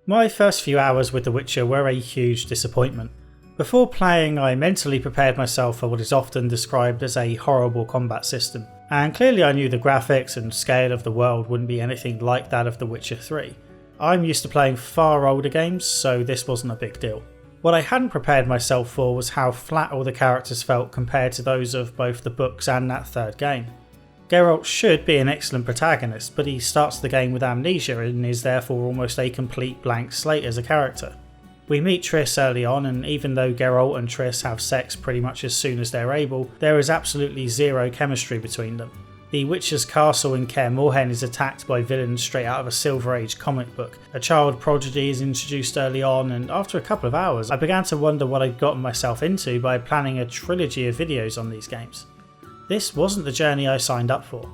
My first few hours with The Witcher were a huge disappointment. Before playing, I mentally prepared myself for what is often described as a horrible combat system, and clearly I knew the graphics and scale of the world wouldn't be anything like that of The Witcher 3. I'm used to playing far older games, so this wasn't a big deal. What I hadn't prepared myself for was how flat all the characters felt compared to those of both the books and that third game. Geralt should be an excellent protagonist, but he starts the game with amnesia and is therefore almost a complete blank slate as a character. We meet Triss early on, and even though Geralt and Triss have sex pretty much as soon as they're able, there is absolutely zero chemistry between them. The Witcher's castle in Kaer Morhen is attacked by villains straight out of a Silver Age comic book. A child prodigy is introduced early on, and after a couple of hours I began to wonder what I'd gotten myself into by planning a trilogy of videos on these games. This wasn't the journey I signed up for.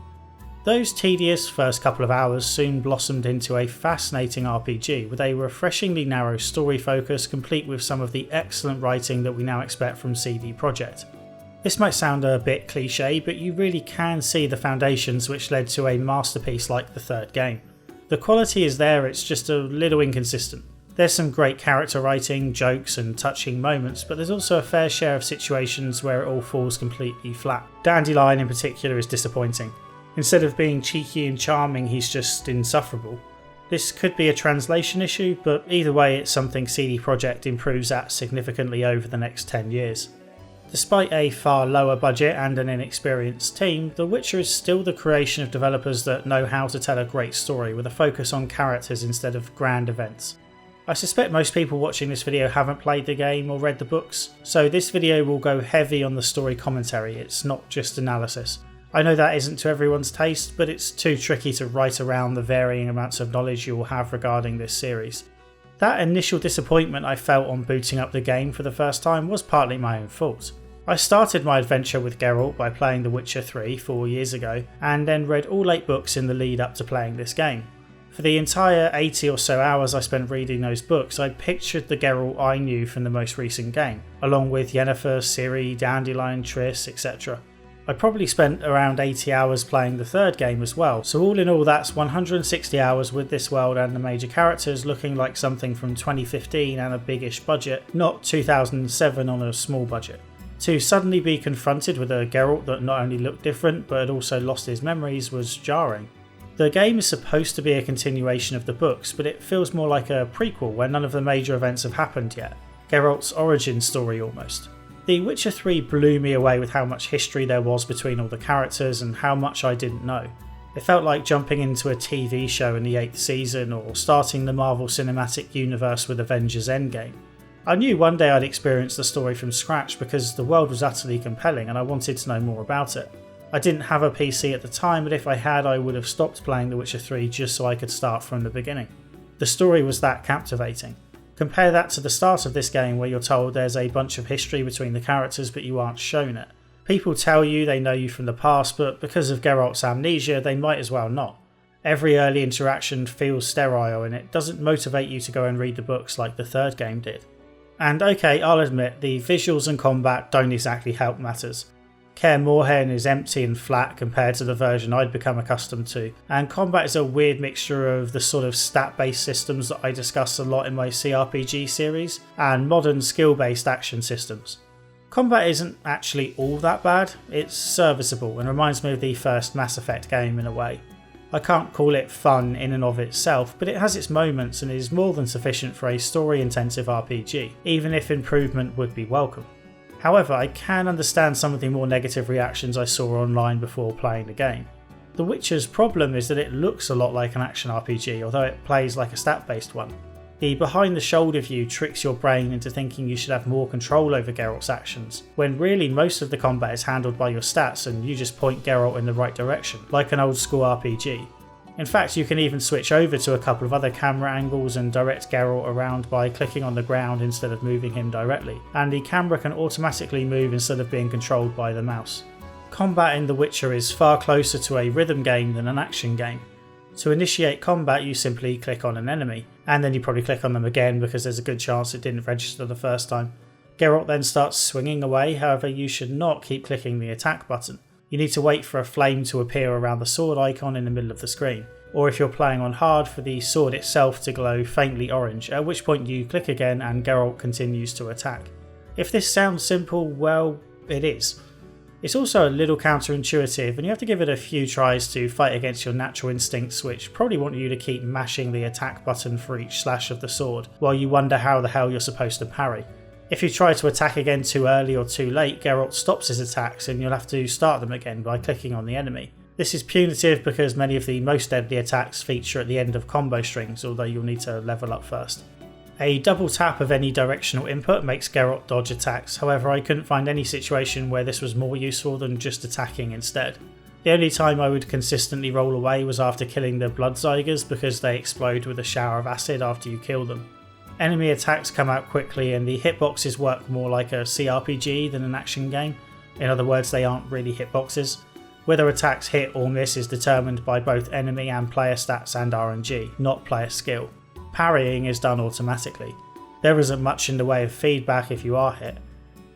Those tedious first couple of hours soon blossomed into a fascinating RPG with a refreshingly narrow story focus, complete with some of the excellent writing that we now expect from CD Projekt. This might sound a bit cliche, but you really can see the foundations which led to a masterpiece like the third game. The quality is there, it's just a little inconsistent. There's some great character writing, jokes and touching moments, but there's also a fair share of situations where it all falls completely flat. Dandelion in particular is disappointing. Instead of being cheeky and charming, he's just insufferable. This could be a translation issue, but either way it's something CD Projekt improves at significantly over the next 10 years. Despite a far lower budget and an inexperienced team, The Witcher is still the creation of developers that know how to tell a great story with a focus on characters instead of grand events. I suspect most people watching this video haven't played the game or read the books, so this video will go heavy on the story commentary, it's not just analysis. I know that isn't to everyone's taste, but it's too tricky to write around the varying amounts of knowledge you will have regarding this series. That initial disappointment I felt on booting up the game for the first time was partly my own fault. I started my adventure with Geralt by playing The Witcher 3 4 years ago, and then read all 8 books in the lead up to playing this game. For the entire 80 or so hours I spent reading those books, I pictured the Geralt I knew from the most recent game, along with Yennefer, Ciri, Dandelion, Triss, etc. I probably spent around 80 hours playing the third game as well, so all in all that's 160 hours with this world and the major characters looking like something from 2015 and a biggish budget, not 2007 on a small budget. To suddenly be confronted with a Geralt that not only looked different but had also lost his memories was jarring. The game is supposed to be a continuation of the books, but it feels more like a prequel where none of the major events have happened yet. Geralt's origin story almost. The Witcher 3 blew me away with how much history there was between all the characters and how much I didn't know. It felt like jumping into a TV show in the 8th season or starting the Marvel Cinematic Universe with Avengers Endgame. I knew one day I'd experience the story from scratch because the world was utterly compelling and I wanted to know more about it. I didn't have a PC at the time, but if I had I would have stopped playing The Witcher 3 just so I could start from the beginning. The story was that captivating. Compare that to the start of this game where you're told there's a bunch of history between the characters but you aren't shown it. People tell you they know you from the past, but because of Geralt's amnesia they might as well not. Every early interaction feels sterile and it doesn't motivate you to go and read the books like the third game did. And okay, I'll admit, the visuals and combat don't exactly help matters. Kaer Morhen is empty and flat compared to the version I'd become accustomed to, and combat is a weird mixture of the sort of stat-based systems that I discuss a lot in my CRPG series, and modern skill-based action systems. Combat isn't actually all that bad, it's serviceable and reminds me of the first Mass Effect game in a way. I can't call it fun in and of itself, but it has its moments and is more than sufficient for a story-intensive RPG, even if improvement would be welcome. However, I can understand some of the more negative reactions I saw online before playing the game. The Witcher's problem is that it looks a lot like an action RPG, although it plays like a stat-based one. The behind-the-shoulder view tricks your brain into thinking you should have more control over Geralt's actions, when really most of the combat is handled by your stats and you just point Geralt in the right direction, like an old-school RPG. In fact, you can even switch over to a couple of other camera angles and direct Geralt around by clicking on the ground instead of moving him directly, and the camera can automatically move instead of being controlled by the mouse. Combat in The Witcher is far closer to a rhythm game than an action game. To initiate combat you simply click on an enemy, and then you probably click on them again because there's a good chance it didn't register the first time. Geralt then starts swinging away, however you should not keep clicking the attack button. You need to wait for a flame to appear around the sword icon in the middle of the screen. or if you're playing on hard, for the sword itself to glow faintly orange, at which point you click again and Geralt continues to attack. If this sounds simple, well, it is. It's also a little counterintuitive, and you have to give it a few tries to fight against your natural instincts, which probably want you to keep mashing the attack button for each slash of the sword, while you wonder how the hell you're supposed to parry. If you try to attack again too early or too late, Geralt stops his attacks and you'll have to start them again by clicking on the enemy. This is punitive because many of the most deadly attacks feature at the end of combo strings, although you'll need to level up first. A double tap of any directional input makes Geralt dodge attacks, however I couldn't find any situation where this was more useful than just attacking instead. The only time I would consistently roll away was after killing the Bloodzeigers because they explode with a shower of acid after you kill them. Enemy attacks come out quickly and the hitboxes work more like a CRPG than an action game. In other words, they aren't really hitboxes. Whether attacks hit or miss is determined by both enemy and player stats and RNG, not player skill. Parrying is done automatically. There isn't much in the way of feedback if you are hit.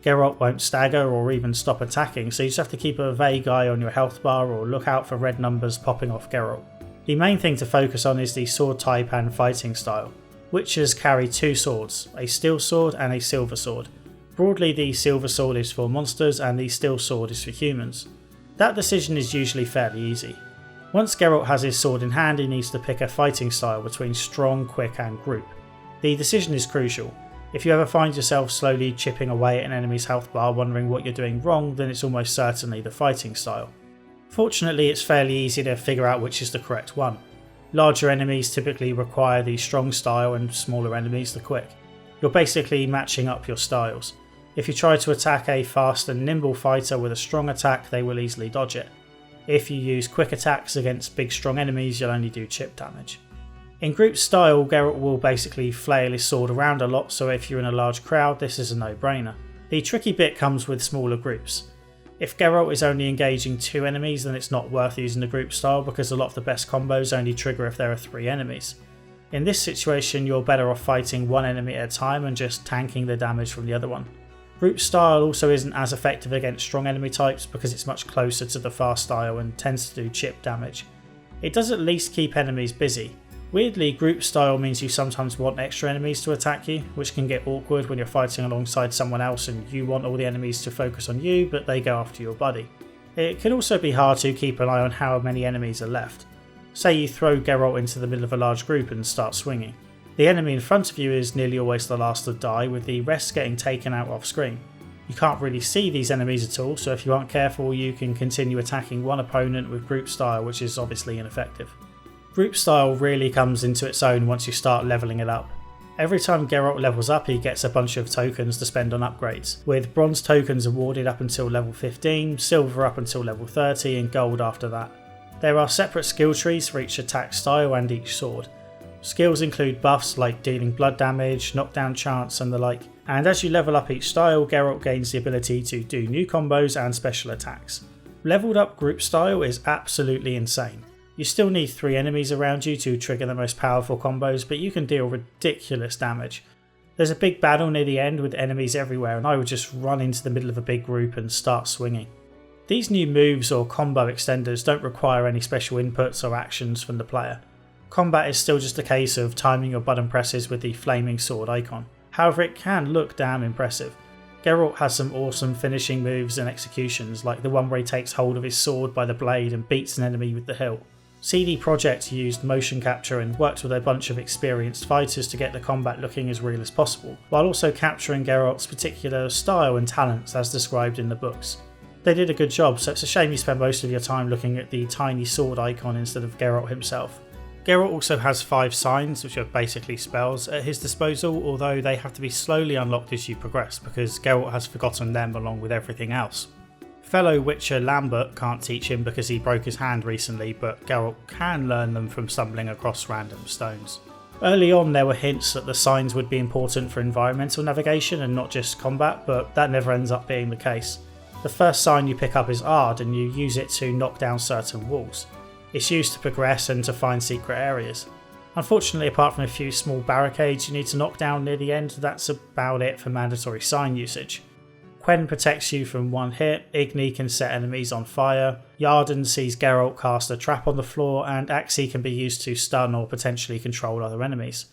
Geralt won't stagger or even stop attacking, so you just have to keep a vague eye on your health bar or look out for red numbers popping off Geralt. The main thing to focus on is the sword type and fighting style. Witchers carry two swords, a steel sword and a silver sword. Broadly, the silver sword is for monsters and the steel sword is for humans. That decision is usually fairly easy. Once Geralt has his sword in hand, he needs to pick a fighting style between strong, quick and group. The decision is crucial. If you ever find yourself slowly chipping away at an enemy's health bar wondering what you're doing wrong, then it's almost certainly the fighting style. Fortunately, it's fairly easy to figure out which is the correct one. Larger enemies typically require the strong style and smaller enemies the quick. You're basically matching up your styles. If you try to attack a fast and nimble fighter with a strong attack, they will easily dodge it. If you use quick attacks against big strong enemies, you'll only do chip damage. In group style, Geralt will basically flail his sword around a lot, so if you're in a large crowd, this is a no-brainer. The tricky bit comes with smaller groups. If Geralt is only engaging 2 enemies, then it's not worth using the group style because a lot of the best combos only trigger if there are 3 enemies. In this situation, you're better off fighting 1 enemy at a time and just tanking the damage from the other one. Group style also isn't as effective against strong enemy types because it's much closer to the fast style and tends to do chip damage. It does at least keep enemies busy. Weirdly, group style means you sometimes want extra enemies to attack you, which can get awkward when you're fighting alongside someone else and you want all the enemies to focus on you, but they go after your buddy. It can also be hard to keep an eye on how many enemies are left. Say you throw Geralt into the middle of a large group and start swinging. The enemy in front of you is nearly always the last to die, with the rest getting taken out off screen. You can't really see these enemies at all, so if you aren't careful you can continue attacking one opponent with group style, which is obviously ineffective. Group style really comes into its own once you start levelling it up. Every time Geralt levels up he gets a bunch of tokens to spend on upgrades, with bronze tokens awarded up until level 15, silver up until level 30 and gold after that. There are separate skill trees for each attack style and each sword. Skills include buffs like dealing blood damage, knockdown chance and the like, and as you level up each style, Geralt gains the ability to do new combos and special attacks. Leveled up group style is absolutely insane. You still need 3 enemies around you to trigger the most powerful combos, but you can deal ridiculous damage. There's a big battle near the end with enemies everywhere and I would just run into the middle of a big group and start swinging. These new moves or combo extenders don't require any special inputs or actions from the player. Combat is still just a case of timing your button presses with the flaming sword icon. However, it can look damn impressive. Geralt has some awesome finishing moves and executions, like the one where he takes hold of his sword by the blade and beats an enemy with the hilt. CD Projekt used motion capture and worked with a bunch of experienced fighters to get the combat looking as real as possible, while also capturing Geralt's particular style and talents as described in the books. They did a good job, so it's a shame you spend most of your time looking at the tiny sword icon instead of Geralt himself. Geralt also has 5 signs, which are basically spells, at his disposal, although they have to be slowly unlocked as you progress because Geralt has forgotten them along with everything else. Fellow Witcher Lambert can't teach him because he broke his hand recently, but Geralt can learn them from stumbling across random stones. Early on there were hints that the signs would be important for environmental navigation and not just combat, but that never ends up being the case. The first sign you pick up is Ard and you use it to knock down certain walls. It's used to progress and to find secret areas. Unfortunately, apart from a few small barricades you need to knock down near the end, that's about it for mandatory sign usage. Quen protects you from one hit, Igni can set enemies on fire, Yarden sees Geralt cast a trap on the floor, and Axii can be used to stun or potentially control other enemies.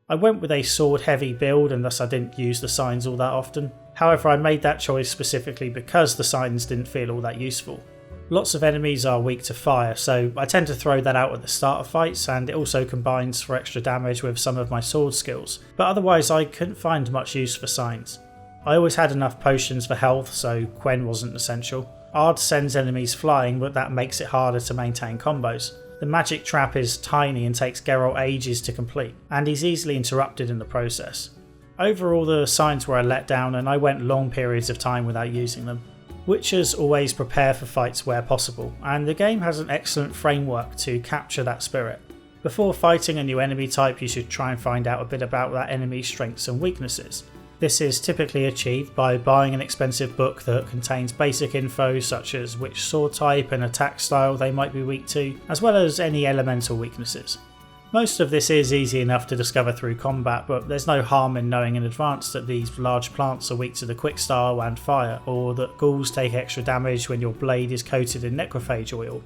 I went with a sword heavy build and thus I didn't use the signs all that often. However, I made that choice specifically because the signs didn't feel all that useful. Lots of enemies are weak to fire, so I tend to throw that out at the start of fights, and it also combines for extra damage with some of my sword skills, but otherwise I couldn't find much use for signs. I always had enough potions for health, so Quen wasn't essential. Ard sends enemies flying, but that makes it harder to maintain combos. The magic trap is tiny and takes Geralt ages to complete, and he's easily interrupted in the process. Overall, the signs were a letdown and I went long periods of time without using them. Witchers always prepare for fights where possible, and the game has an excellent framework to capture that spirit. Before fighting a new enemy type, you should try and find out a bit about that enemy's strengths and weaknesses. This is typically achieved by buying an expensive book that contains basic info such as which sword type and attack style they might be weak to, as well as any elemental weaknesses. Most of this is easy enough to discover through combat, but there's no harm in knowing in advance that these large plants are weak to the quick style and fire, or that ghouls take extra damage when your blade is coated in necrophage oil.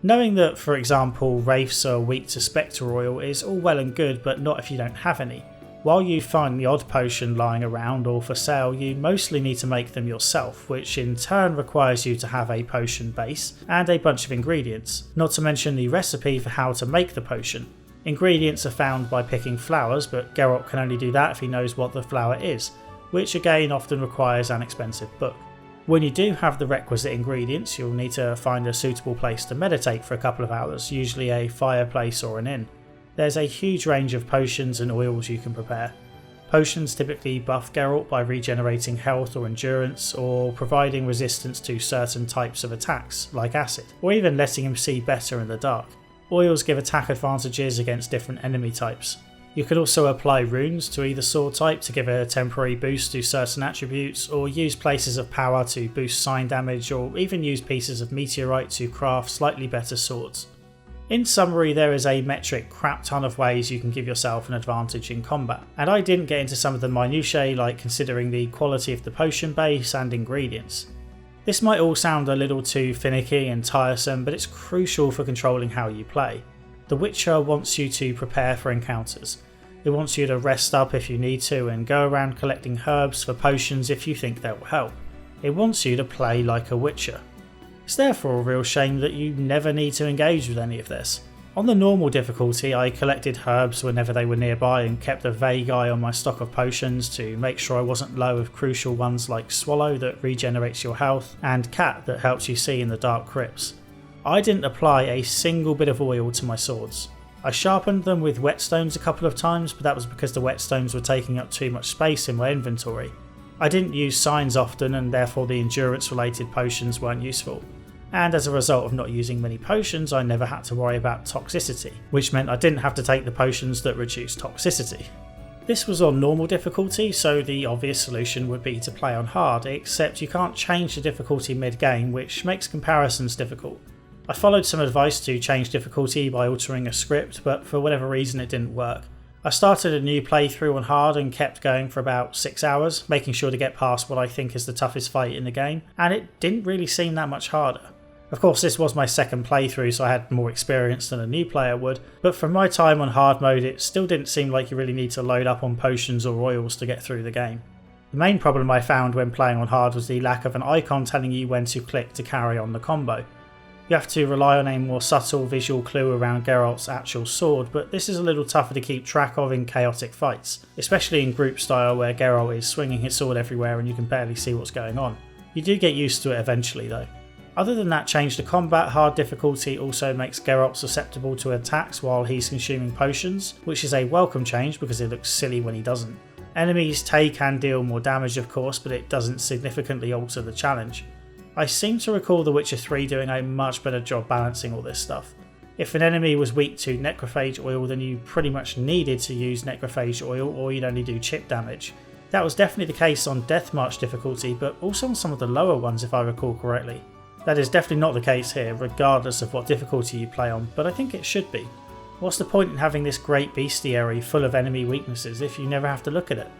Knowing that, for example, wraiths are weak to spectre oil is all well and good, but not if you don't have any. While you find the odd potion lying around or for sale, you mostly need to make them yourself, which in turn requires you to have a potion base and a bunch of ingredients, not to mention the recipe for how to make the potion. Ingredients are found by picking flowers, but Geralt can only do that if he knows what the flower is, which again often requires an expensive book. When you do have the requisite ingredients, you'll need to find a suitable place to meditate for a couple of hours, usually a fireplace or an inn. There's a huge range of potions and oils you can prepare. Potions typically buff Geralt by regenerating health or endurance, or providing resistance to certain types of attacks, like acid, or even letting him see better in the dark. Oils give attack advantages against different enemy types. You can also apply runes to either sword type to give a temporary boost to certain attributes, or use places of power to boost sign damage, or even use pieces of meteorite to craft slightly better swords. In summary, there is a metric crap ton of ways you can give yourself an advantage in combat, and I didn't get into some of the minutiae like considering the quality of the potion base and ingredients. This might all sound a little too finicky and tiresome, but it's crucial for controlling how you play. The Witcher wants you to prepare for encounters. It wants you to rest up if you need to and go around collecting herbs for potions if you think they will help. It wants you to play like a Witcher. It's therefore a real shame that you never need to engage with any of this. On the normal difficulty, I collected herbs whenever they were nearby and kept a vague eye on my stock of potions to make sure I wasn't low of crucial ones like Swallow that regenerates your health and Cat that helps you see in the dark crypts. I didn't apply a single bit of oil to my swords. I sharpened them with whetstones a couple of times, but that was because the whetstones were taking up too much space in my inventory. I didn't use signs often and therefore the endurance related potions weren't useful. And as a result of not using many potions, I never had to worry about toxicity, which meant I didn't have to take the potions that reduce toxicity. This was on normal difficulty, so the obvious solution would be to play on hard, except you can't change the difficulty mid-game, which makes comparisons difficult. I followed some advice to change difficulty by altering a script, but for whatever reason it didn't work. I started a new playthrough on hard and kept going for about 6 hours, making sure to get past what I think is the toughest fight in the game, and it didn't really seem that much harder. Of course, this was my second playthrough, so I had more experience than a new player would, but from my time on hard mode it still didn't seem like you really need to load up on potions or oils to get through the game. The main problem I found when playing on hard was the lack of an icon telling you when to click to carry on the combo. You have to rely on a more subtle visual clue around Geralt's actual sword, but this is a little tougher to keep track of in chaotic fights, especially in group style where Geralt is swinging his sword everywhere and you can barely see what's going on. You do get used to it eventually though. Other than that change to combat, hard difficulty also makes Geralt susceptible to attacks while he's consuming potions, which is a welcome change because it looks silly when he doesn't. Enemies take and deal more damage of course, but it doesn't significantly alter the challenge. I seem to recall The Witcher 3 doing a much better job balancing all this stuff. If an enemy was weak to necrophage oil, then you pretty much needed to use necrophage oil or you'd only do chip damage. That was definitely the case on Death March difficulty, but also on some of the lower ones if I recall correctly. That is definitely not the case here, regardless of what difficulty you play on, but I think it should be. What's the point in having this great bestiary full of enemy weaknesses if you never have to look at it?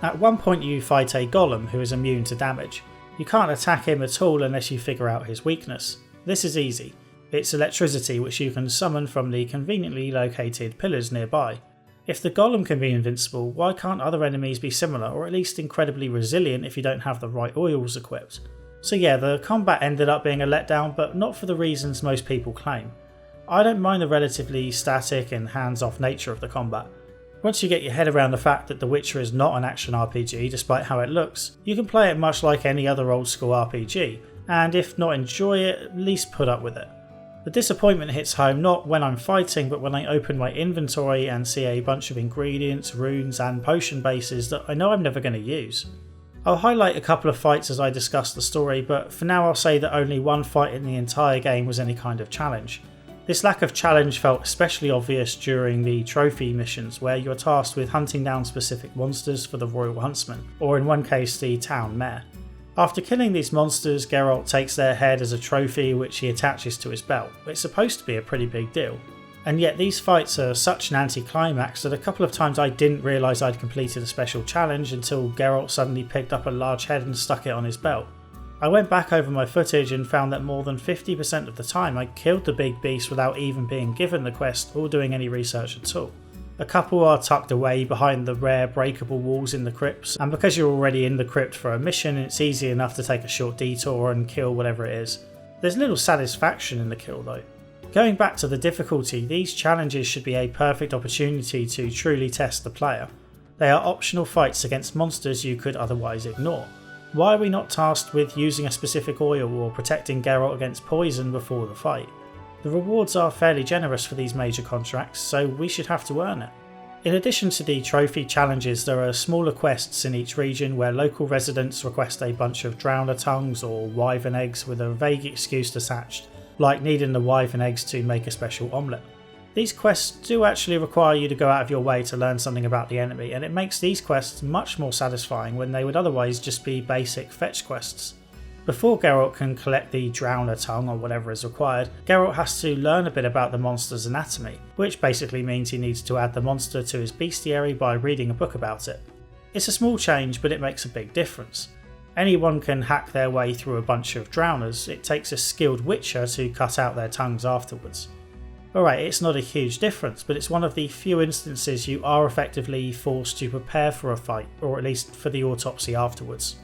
At one point you fight a golem who is immune to damage. You can't attack him at all unless you figure out his weakness. This is easy. It's electricity, which you can summon from the conveniently located pillars nearby. If the golem can be invincible, why can't other enemies be similar, or at least incredibly resilient if you don't have the right oils equipped? So yeah, the combat ended up being a letdown, but not for the reasons most people claim. I don't mind the relatively static and hands-off nature of the combat. Once you get your head around the fact that The Witcher is not an action RPG despite how it looks, you can play it much like any other old school RPG, and if not enjoy it, at least put up with it. The disappointment hits home not when I'm fighting, but when I open my inventory and see a bunch of ingredients, runes and potion bases that I know I'm never going to use. I'll highlight a couple of fights as I discuss the story, but for now I'll say that only one fight in the entire game was any kind of challenge. This lack of challenge felt especially obvious during the trophy missions, where you're tasked with hunting down specific monsters for the Royal Huntsman, or in one case the town mayor. After killing these monsters, Geralt takes their head as a trophy which he attaches to his belt. It's supposed to be a pretty big deal. And yet these fights are such an anticlimax that a couple of times I didn't realise I'd completed a special challenge until Geralt suddenly picked up a large head and stuck it on his belt. I went back over my footage and found that more than 50% of the time I killed the big beast without even being given the quest or doing any research at all. A couple are tucked away behind the rare breakable walls in the crypts, and because you're already in the crypt for a mission, it's easy enough to take a short detour and kill whatever it is. There's little satisfaction in the kill though. Going back to the difficulty, these challenges should be a perfect opportunity to truly test the player. They are optional fights against monsters you could otherwise ignore. Why are we not tasked with using a specific oil or protecting Geralt against poison before the fight? The rewards are fairly generous for these major contracts, so we should have to earn it. In addition to the trophy challenges, there are smaller quests in each region where local residents request a bunch of drowner tongues or wyvern eggs with a vague excuse attached, like needing the wyvern eggs to make a special omelette. These quests do actually require you to go out of your way to learn something about the enemy, and it makes these quests much more satisfying when they would otherwise just be basic fetch quests. Before Geralt can collect the drowner tongue or whatever is required, Geralt has to learn a bit about the monster's anatomy, which basically means he needs to add the monster to his bestiary by reading a book about it. It's a small change, but it makes a big difference. Anyone can hack their way through a bunch of drowners, it takes a skilled witcher to cut out their tongues afterwards. Alright, it's not a huge difference, but it's one of the few instances you are effectively forced to prepare for a fight, or at least for the autopsy afterwards.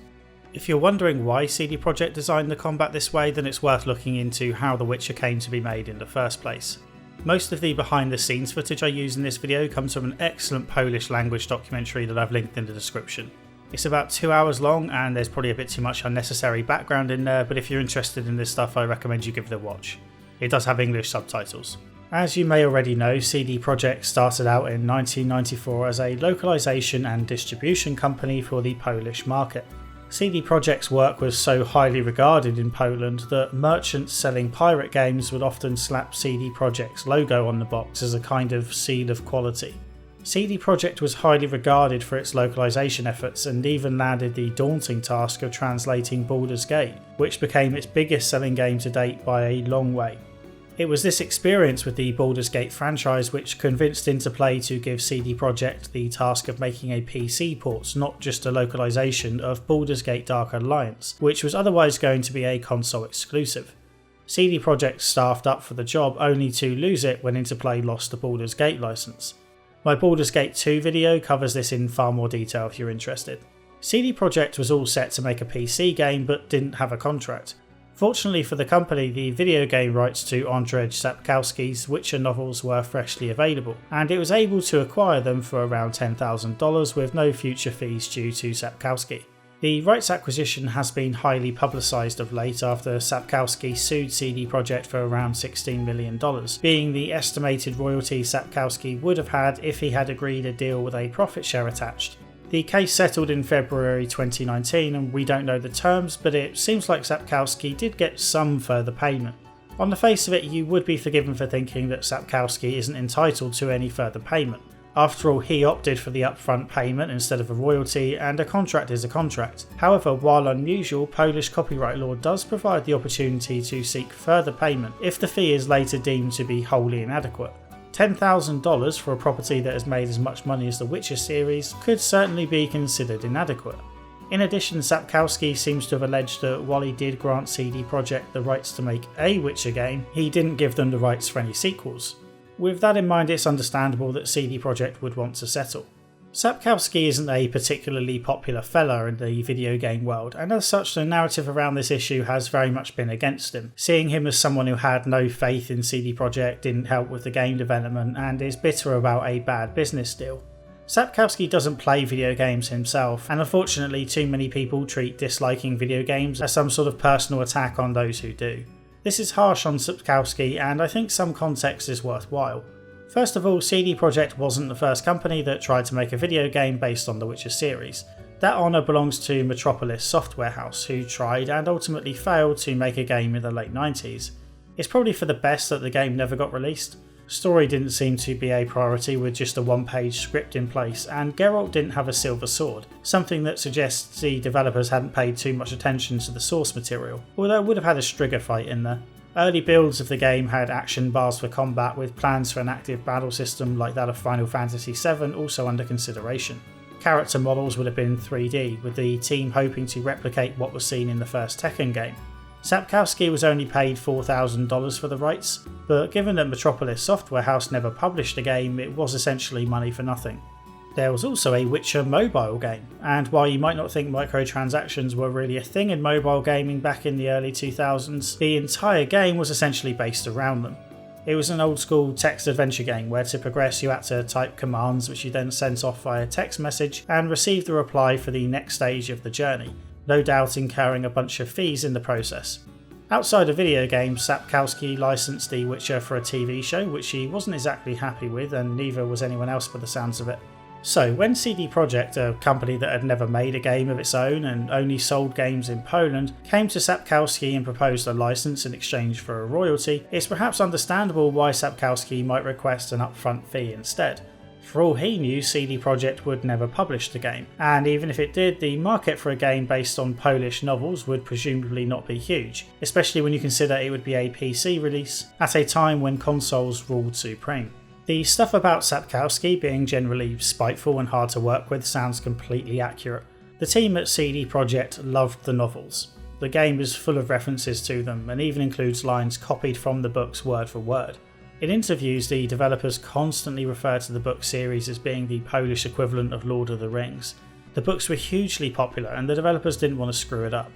If you're wondering why CD Projekt designed the combat this way, then it's worth looking into how The Witcher came to be made in the first place. Most of the behind the scenes footage I use in this video comes from an excellent Polish language documentary that I've linked in the description. It's about 2 hours long and there's probably a bit too much unnecessary background in there, but if you're interested in this stuff I recommend you give it a watch. It does have English subtitles. As you may already know, CD Projekt started out in 1994 as a localization and distribution company for the Polish market. CD Projekt's work was so highly regarded in Poland that merchants selling pirate games would often slap CD Projekt's logo on the box as a kind of seal of quality. CD Projekt was highly regarded for its localization efforts and even landed the daunting task of translating Baldur's Gate, which became its biggest selling game to date by a long way. It was this experience with the Baldur's Gate franchise which convinced Interplay to give CD Projekt the task of making a PC port, not just a localization of Baldur's Gate Dark Alliance, which was otherwise going to be a console exclusive. CD Projekt staffed up for the job only to lose it when Interplay lost the Baldur's Gate license. My Baldur's Gate 2 video covers this in far more detail if you're interested. CD Projekt was all set to make a PC game but didn't have a contract. Fortunately for the company, the video game rights to Andrzej Sapkowski's Witcher novels were freshly available, and it was able to acquire them for around $10,000 with no future fees due to Sapkowski. The rights acquisition has been highly publicised of late after Sapkowski sued CD Projekt for around $16 million, being the estimated royalty Sapkowski would have had if he had agreed a deal with a profit share attached. The case settled in February 2019 and we don't know the terms, but it seems like Sapkowski did get some further payment. On the face of it, you would be forgiven for thinking that Sapkowski isn't entitled to any further payment. After all, he opted for the upfront payment instead of a royalty, and a contract is a contract. However, while unusual, Polish copyright law does provide the opportunity to seek further payment if the fee is later deemed to be wholly inadequate. $10,000 for a property that has made as much money as the Witcher series could certainly be considered inadequate. In addition, Sapkowski seems to have alleged that while he did grant CD Projekt the rights to make a Witcher game, he didn't give them the rights for any sequels. With that in mind, it's understandable that CD Projekt would want to settle. Sapkowski isn't a particularly popular fella in the video game world, and as such the narrative around this issue has very much been against him, seeing him as someone who had no faith in CD Projekt, didn't help with the game development, and is bitter about a bad business deal. Sapkowski doesn't play video games himself, and unfortunately too many people treat disliking video games as some sort of personal attack on those who do. This is harsh on Sapkowski, and I think some context is worthwhile. First of all, CD Projekt wasn't the first company that tried to make a video game based on the Witcher series. That honour belongs to Metropolis Software House, who tried and ultimately failed to make a game in the late 90s. It's probably for the best that the game never got released. Story didn't seem to be a priority with just a one-page script in place, and Geralt didn't have a silver sword, something that suggests the developers hadn't paid too much attention to the source material, although it would have had a Striga fight in there. Early builds of the game had action bars for combat, with plans for an active battle system like that of Final Fantasy VII also under consideration. Character models would have been 3D, with the team hoping to replicate what was seen in the first Tekken game. Sapkowski was only paid $4,000 for the rights, but given that Metropolis Software House never published the game, it was essentially money for nothing. There was also a Witcher mobile game, and while you might not think microtransactions were really a thing in mobile gaming back in the early 2000s, the entire game was essentially based around them. It was an old school text adventure game where to progress you had to type commands which you then sent off via text message and received the reply for the next stage of the journey, no doubt incurring a bunch of fees in the process. Outside of video games, Sapkowski licensed The Witcher for a TV show, which he wasn't exactly happy with, and neither was anyone else by the sounds of it. So, when CD Projekt, a company that had never made a game of its own and only sold games in Poland, came to Sapkowski and proposed a license in exchange for a royalty, it's perhaps understandable why Sapkowski might request an upfront fee instead. For all he knew, CD Projekt would never publish the game, and even if it did, the market for a game based on Polish novels would presumably not be huge, especially when you consider it would be a PC release at a time when consoles ruled supreme. The stuff about Sapkowski being generally spiteful and hard to work with sounds completely accurate. The team at CD Projekt loved the novels. The game is full of references to them and even includes lines copied from the books word for word. In interviews, the developers constantly refer to the book series as being the Polish equivalent of Lord of the Rings. The books were hugely popular and the developers didn't want to screw it up.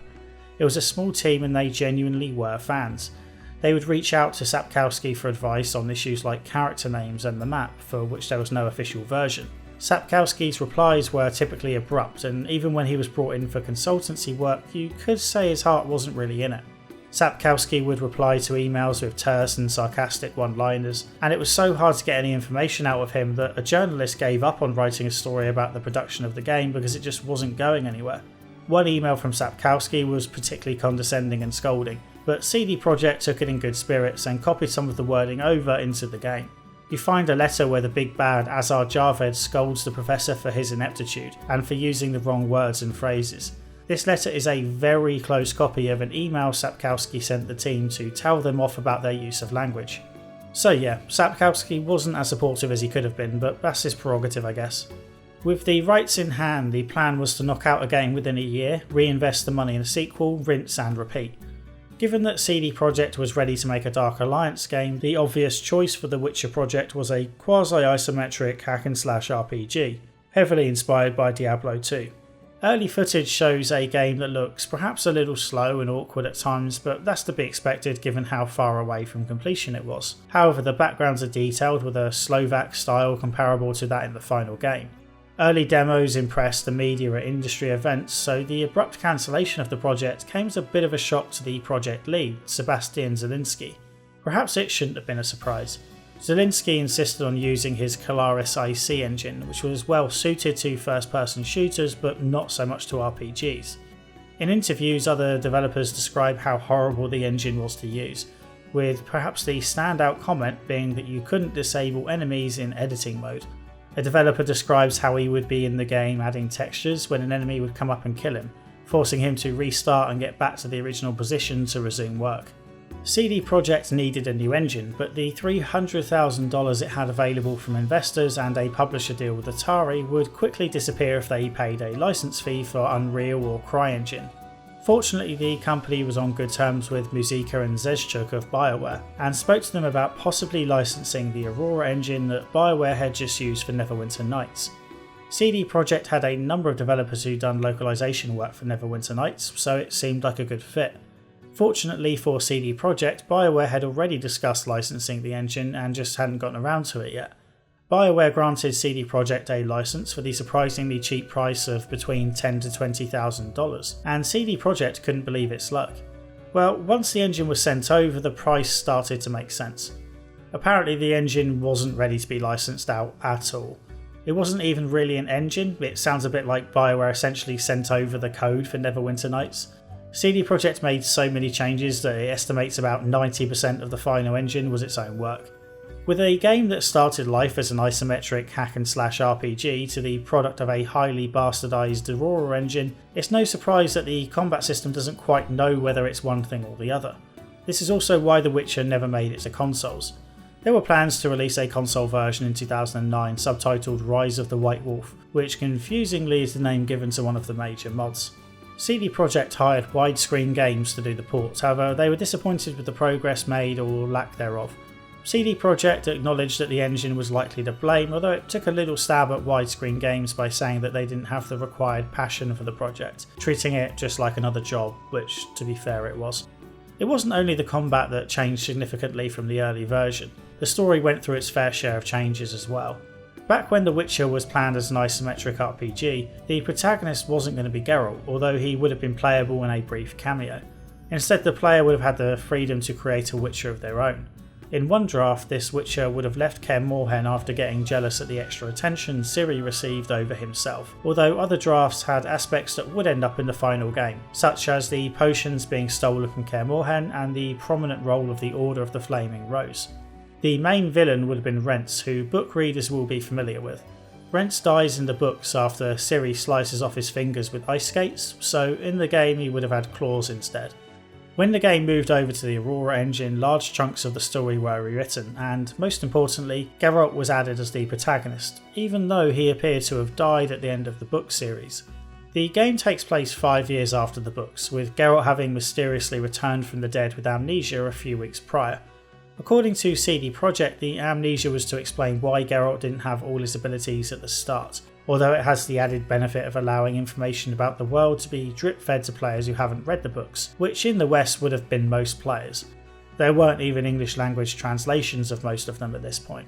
It was a small team and they genuinely were fans. They would reach out to Sapkowski for advice on issues like character names and the map, for which there was no official version. Sapkowski's replies were typically abrupt, and even when he was brought in for consultancy work, you could say his heart wasn't really in it. Sapkowski would reply to emails with terse and sarcastic one-liners, and it was so hard to get any information out of him that a journalist gave up on writing a story about the production of the game because it just wasn't going anywhere. One email from Sapkowski was particularly condescending and scolding, but CD Projekt took it in good spirits and copied some of the wording over into the game. You find a letter where the big bad Azar Javed scolds the professor for his ineptitude and for using the wrong words and phrases. This letter is a very close copy of an email Sapkowski sent the team to tell them off about their use of language. So yeah, Sapkowski wasn't as supportive as he could have been, but that's his prerogative, I guess. With the rights in hand, the plan was to knock out a game within a year, reinvest the money in a sequel, rinse and repeat. Given that CD Projekt was ready to make a Dark Alliance game, the obvious choice for the Witcher project was a quasi-isometric hack-and-slash RPG, heavily inspired by Diablo 2. Early footage shows a game that looks perhaps a little slow and awkward at times, but that's to be expected given how far away from completion it was. However, the backgrounds are detailed with a Slovak style comparable to that in the final game. Early demos impressed the media at industry events, so the abrupt cancellation of the project came as a bit of a shock to the project lead, Sebastian Zielinski. Perhaps it shouldn't have been a surprise. Zielinski insisted on using his Kalaris IC engine, which was well suited to first-person shooters but not so much to RPGs. In interviews, other developers describe how horrible the engine was to use, with perhaps the standout comment being that you couldn't disable enemies in editing mode. A developer describes how he would be in the game adding textures when an enemy would come up and kill him, forcing him to restart and get back to the original position to resume work. CD Projekt needed a new engine, but the $300,000 it had available from investors and a publisher deal with Atari would quickly disappear if they paid a license fee for Unreal or CryEngine. Fortunately, the company was on good terms with Musica and Zeszczuk of BioWare, and spoke to them about possibly licensing the Aurora engine that BioWare had just used for Neverwinter Nights. CD Projekt had a number of developers who'd done localization work for Neverwinter Nights, so it seemed like a good fit. Fortunately for CD Projekt, BioWare had already discussed licensing the engine and just hadn't gotten around to it yet. BioWare granted CD Projekt a license for the surprisingly cheap price of between $10,000 to $20,000, and CD Projekt couldn't believe its luck. Well, once the engine was sent over, the price started to make sense. Apparently the engine wasn't ready to be licensed out at all. It wasn't even really an engine, it sounds a bit like BioWare essentially sent over the code for Neverwinter Nights. CD Projekt made so many changes that it estimates about 90% of the final engine was its own work. With a game that started life as an isometric hack-and-slash RPG to the product of a highly bastardised Aurora engine, it's no surprise that the combat system doesn't quite know whether it's one thing or the other. This is also why The Witcher never made it to consoles. There were plans to release a console version in 2009 subtitled Rise of the White Wolf, which confusingly is the name given to one of the major mods. CD Projekt hired Widescreen Games to do the ports, however they were disappointed with the progress made or lack thereof. CD Projekt acknowledged that the engine was likely to blame, although it took a little stab at Widescreen Games by saying that they didn't have the required passion for the project, treating it just like another job, which, to be fair, it was. It wasn't only the combat that changed significantly from the early version, the story went through its fair share of changes as well. Back when The Witcher was planned as an isometric RPG, the protagonist wasn't going to be Geralt, although he would have been playable in a brief cameo. Instead, the player would have had the freedom to create a Witcher of their own. In one draft, this Witcher would have left Kaer Morhen after getting jealous at the extra attention Ciri received over himself, although other drafts had aspects that would end up in the final game, such as the potions being stolen from Kaer Morhen and the prominent role of the Order of the Flaming Rose. The main villain would have been Rents, who book readers will be familiar with. Rents dies in the books after Ciri slices off his fingers with ice skates, so in the game he would have had claws instead. When the game moved over to the Aurora engine, large chunks of the story were rewritten, and most importantly, Geralt was added as the protagonist, even though he appeared to have died at the end of the book series. The game takes place 5 years after the books, with Geralt having mysteriously returned from the dead with amnesia a few weeks prior. According to CD Projekt, the amnesia was to explain why Geralt didn't have all his abilities at the start, although it has the added benefit of allowing information about the world to be drip-fed to players who haven't read the books, which in the West would have been most players. There weren't even English language translations of most of them at this point.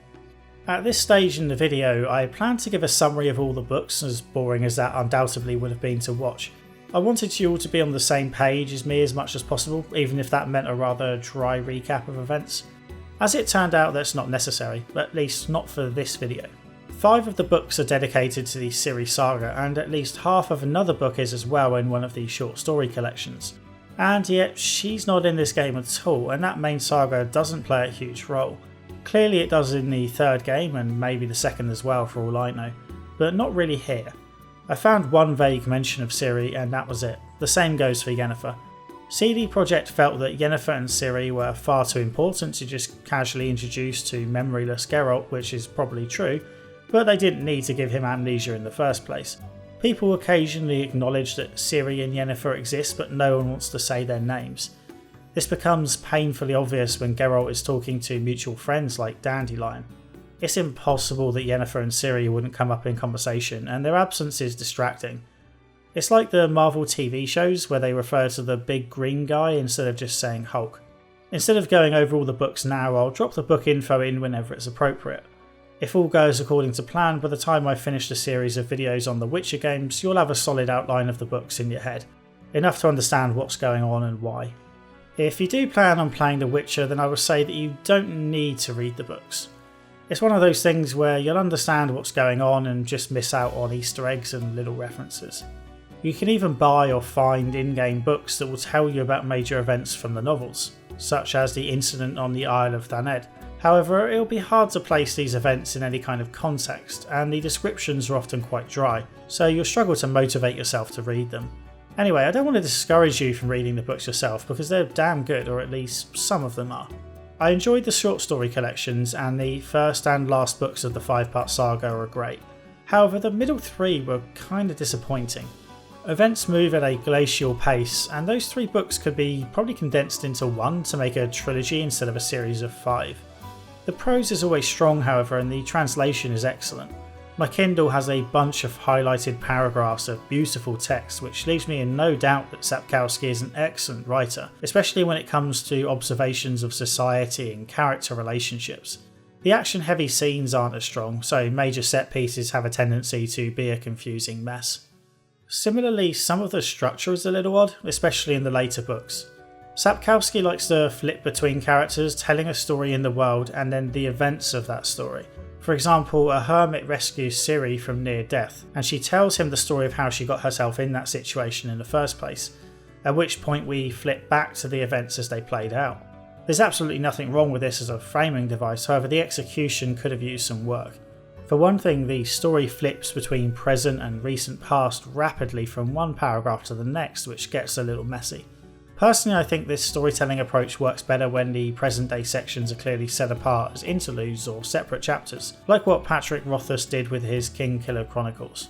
At this stage in the video, I plan to give a summary of all the books, as boring as that undoubtedly would have been to watch. I wanted you all to be on the same page as me as much as possible, even if that meant a rather dry recap of events. As it turned out, that's not necessary, at least not for this video. 5 of the books are dedicated to the Ciri saga, and at least half of another book is as well in one of the short story collections. And yet, she's not in this game at all, and that main saga doesn't play a huge role. Clearly it does in the third game, and maybe the second as well for all I know, but not really here. I found one vague mention of Ciri, and that was it. The same goes for Yennefer. CD Projekt felt that Yennefer and Ciri were far too important to just casually introduce to memoryless Geralt, which is probably true, but they didn't need to give him amnesia in the first place. People occasionally acknowledge that Ciri and Yennefer exist, but no one wants to say their names. This becomes painfully obvious when Geralt is talking to mutual friends like Dandelion. It's impossible that Yennefer and Ciri wouldn't come up in conversation, and their absence is distracting. It's like the Marvel TV shows where they refer to the big green guy instead of just saying Hulk. Instead of going over all the books now, I'll drop the book info in whenever it's appropriate. If all goes according to plan, by the time I finish a series of videos on the Witcher games, you'll have a solid outline of the books in your head. Enough to understand what's going on and why. If you do plan on playing The Witcher, then I would say that you don't need to read the books. It's one of those things where you'll understand what's going on and just miss out on Easter eggs and little references. You can even buy or find in-game books that will tell you about major events from the novels, such as the incident on the Isle of Thanet. However, it'll be hard to place these events in any kind of context, and the descriptions are often quite dry, so you'll struggle to motivate yourself to read them. Anyway, I don't want to discourage you from reading the books yourself because they're damn good, or at least some of them are. I enjoyed the short story collections, and the first and last books of the 5-part saga are great. However, the middle 3 were kinda disappointing. Events move at a glacial pace, and those 3 books could be probably condensed into one to make a trilogy instead of a series of 5. The prose is always strong, however, and the translation is excellent. My Kindle has a bunch of highlighted paragraphs of beautiful text, which leaves me in no doubt that Sapkowski is an excellent writer, especially when it comes to observations of society and character relationships. The action-heavy scenes aren't as strong, so major set pieces have a tendency to be a confusing mess. Similarly, some of the structure is a little odd, especially in the later books. Sapkowski likes to flip between characters, telling a story in the world and then the events of that story. For example, a hermit rescues Ciri from near death, and she tells him the story of how she got herself in that situation in the first place, at which point we flip back to the events as they played out. There's absolutely nothing wrong with this as a framing device, however the execution could have used some work. For one thing, the story flips between present and recent past rapidly from one paragraph to the next, which gets a little messy. Personally, I think this storytelling approach works better when the present day sections are clearly set apart as interludes or separate chapters, like what Patrick Rothfuss did with his Kingkiller Chronicles.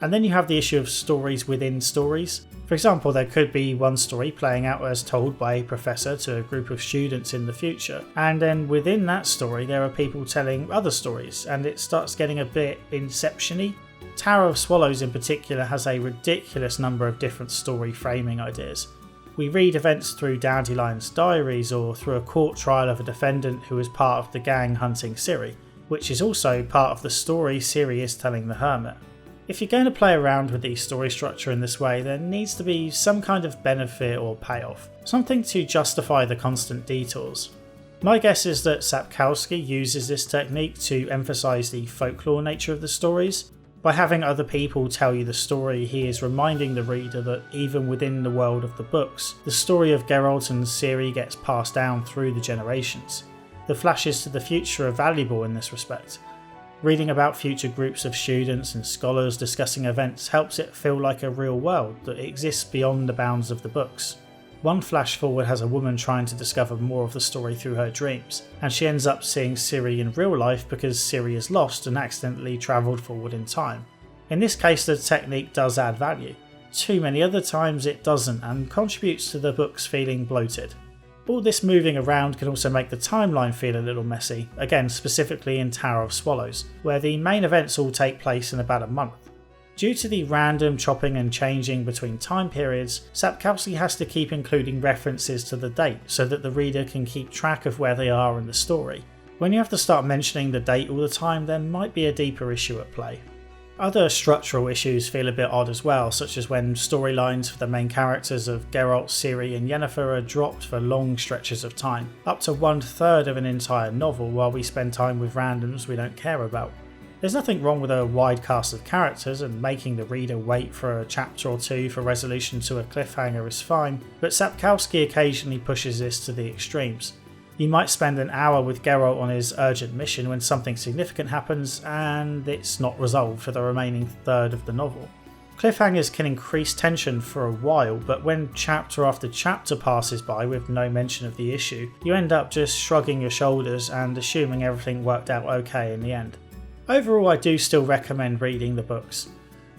And then you have the issue of stories within stories. For example, there could be one story playing out as told by a professor to a group of students in the future, and then within that story there are people telling other stories, and it starts getting a bit Inception-y. Tower of Swallows in particular has a ridiculous number of different story framing ideas. We read events through Dandelion's diaries or through a court trial of a defendant who was part of the gang hunting Ciri, which is also part of the story Ciri is telling the hermit. If you're going to play around with the story structure in this way, there needs to be some kind of benefit or payoff, something to justify the constant detours. My guess is that Sapkowski uses this technique to emphasise the folklore nature of the stories. By having other people tell you the story, he is reminding the reader that even within the world of the books, the story of Geralt and Ciri gets passed down through the generations. The flashes to the future are valuable in this respect. Reading about future groups of students and scholars discussing events helps it feel like a real world that exists beyond the bounds of the books. One flash forward has a woman trying to discover more of the story through her dreams, and she ends up seeing Ciri in real life because Ciri is lost and accidentally travelled forward in time. In this case, the technique does add value. Too many other times it doesn't, and contributes to the books feeling bloated. All this moving around can also make the timeline feel a little messy, again specifically in Tower of Swallows, where the main events all take place in about a month. Due to the random chopping and changing between time periods, Sapkowski has to keep including references to the date so that the reader can keep track of where they are in the story. When you have to start mentioning the date all the time, there might be a deeper issue at play. Other structural issues feel a bit odd as well, such as when storylines for the main characters of Geralt, Ciri and Yennefer are dropped for long stretches of time, up to 1/3 of an entire novel, while we spend time with randoms we don't care about. There's nothing wrong with a wide cast of characters, and making the reader wait for a chapter or two for resolution to a cliffhanger is fine, but Sapkowski occasionally pushes this to the extremes. You might spend an hour with Geralt on his urgent mission when something significant happens and it's not resolved for the remaining third of the novel. Cliffhangers can increase tension for a while, but when chapter after chapter passes by with no mention of the issue, you end up just shrugging your shoulders and assuming everything worked out okay in the end. Overall, I do still recommend reading the books.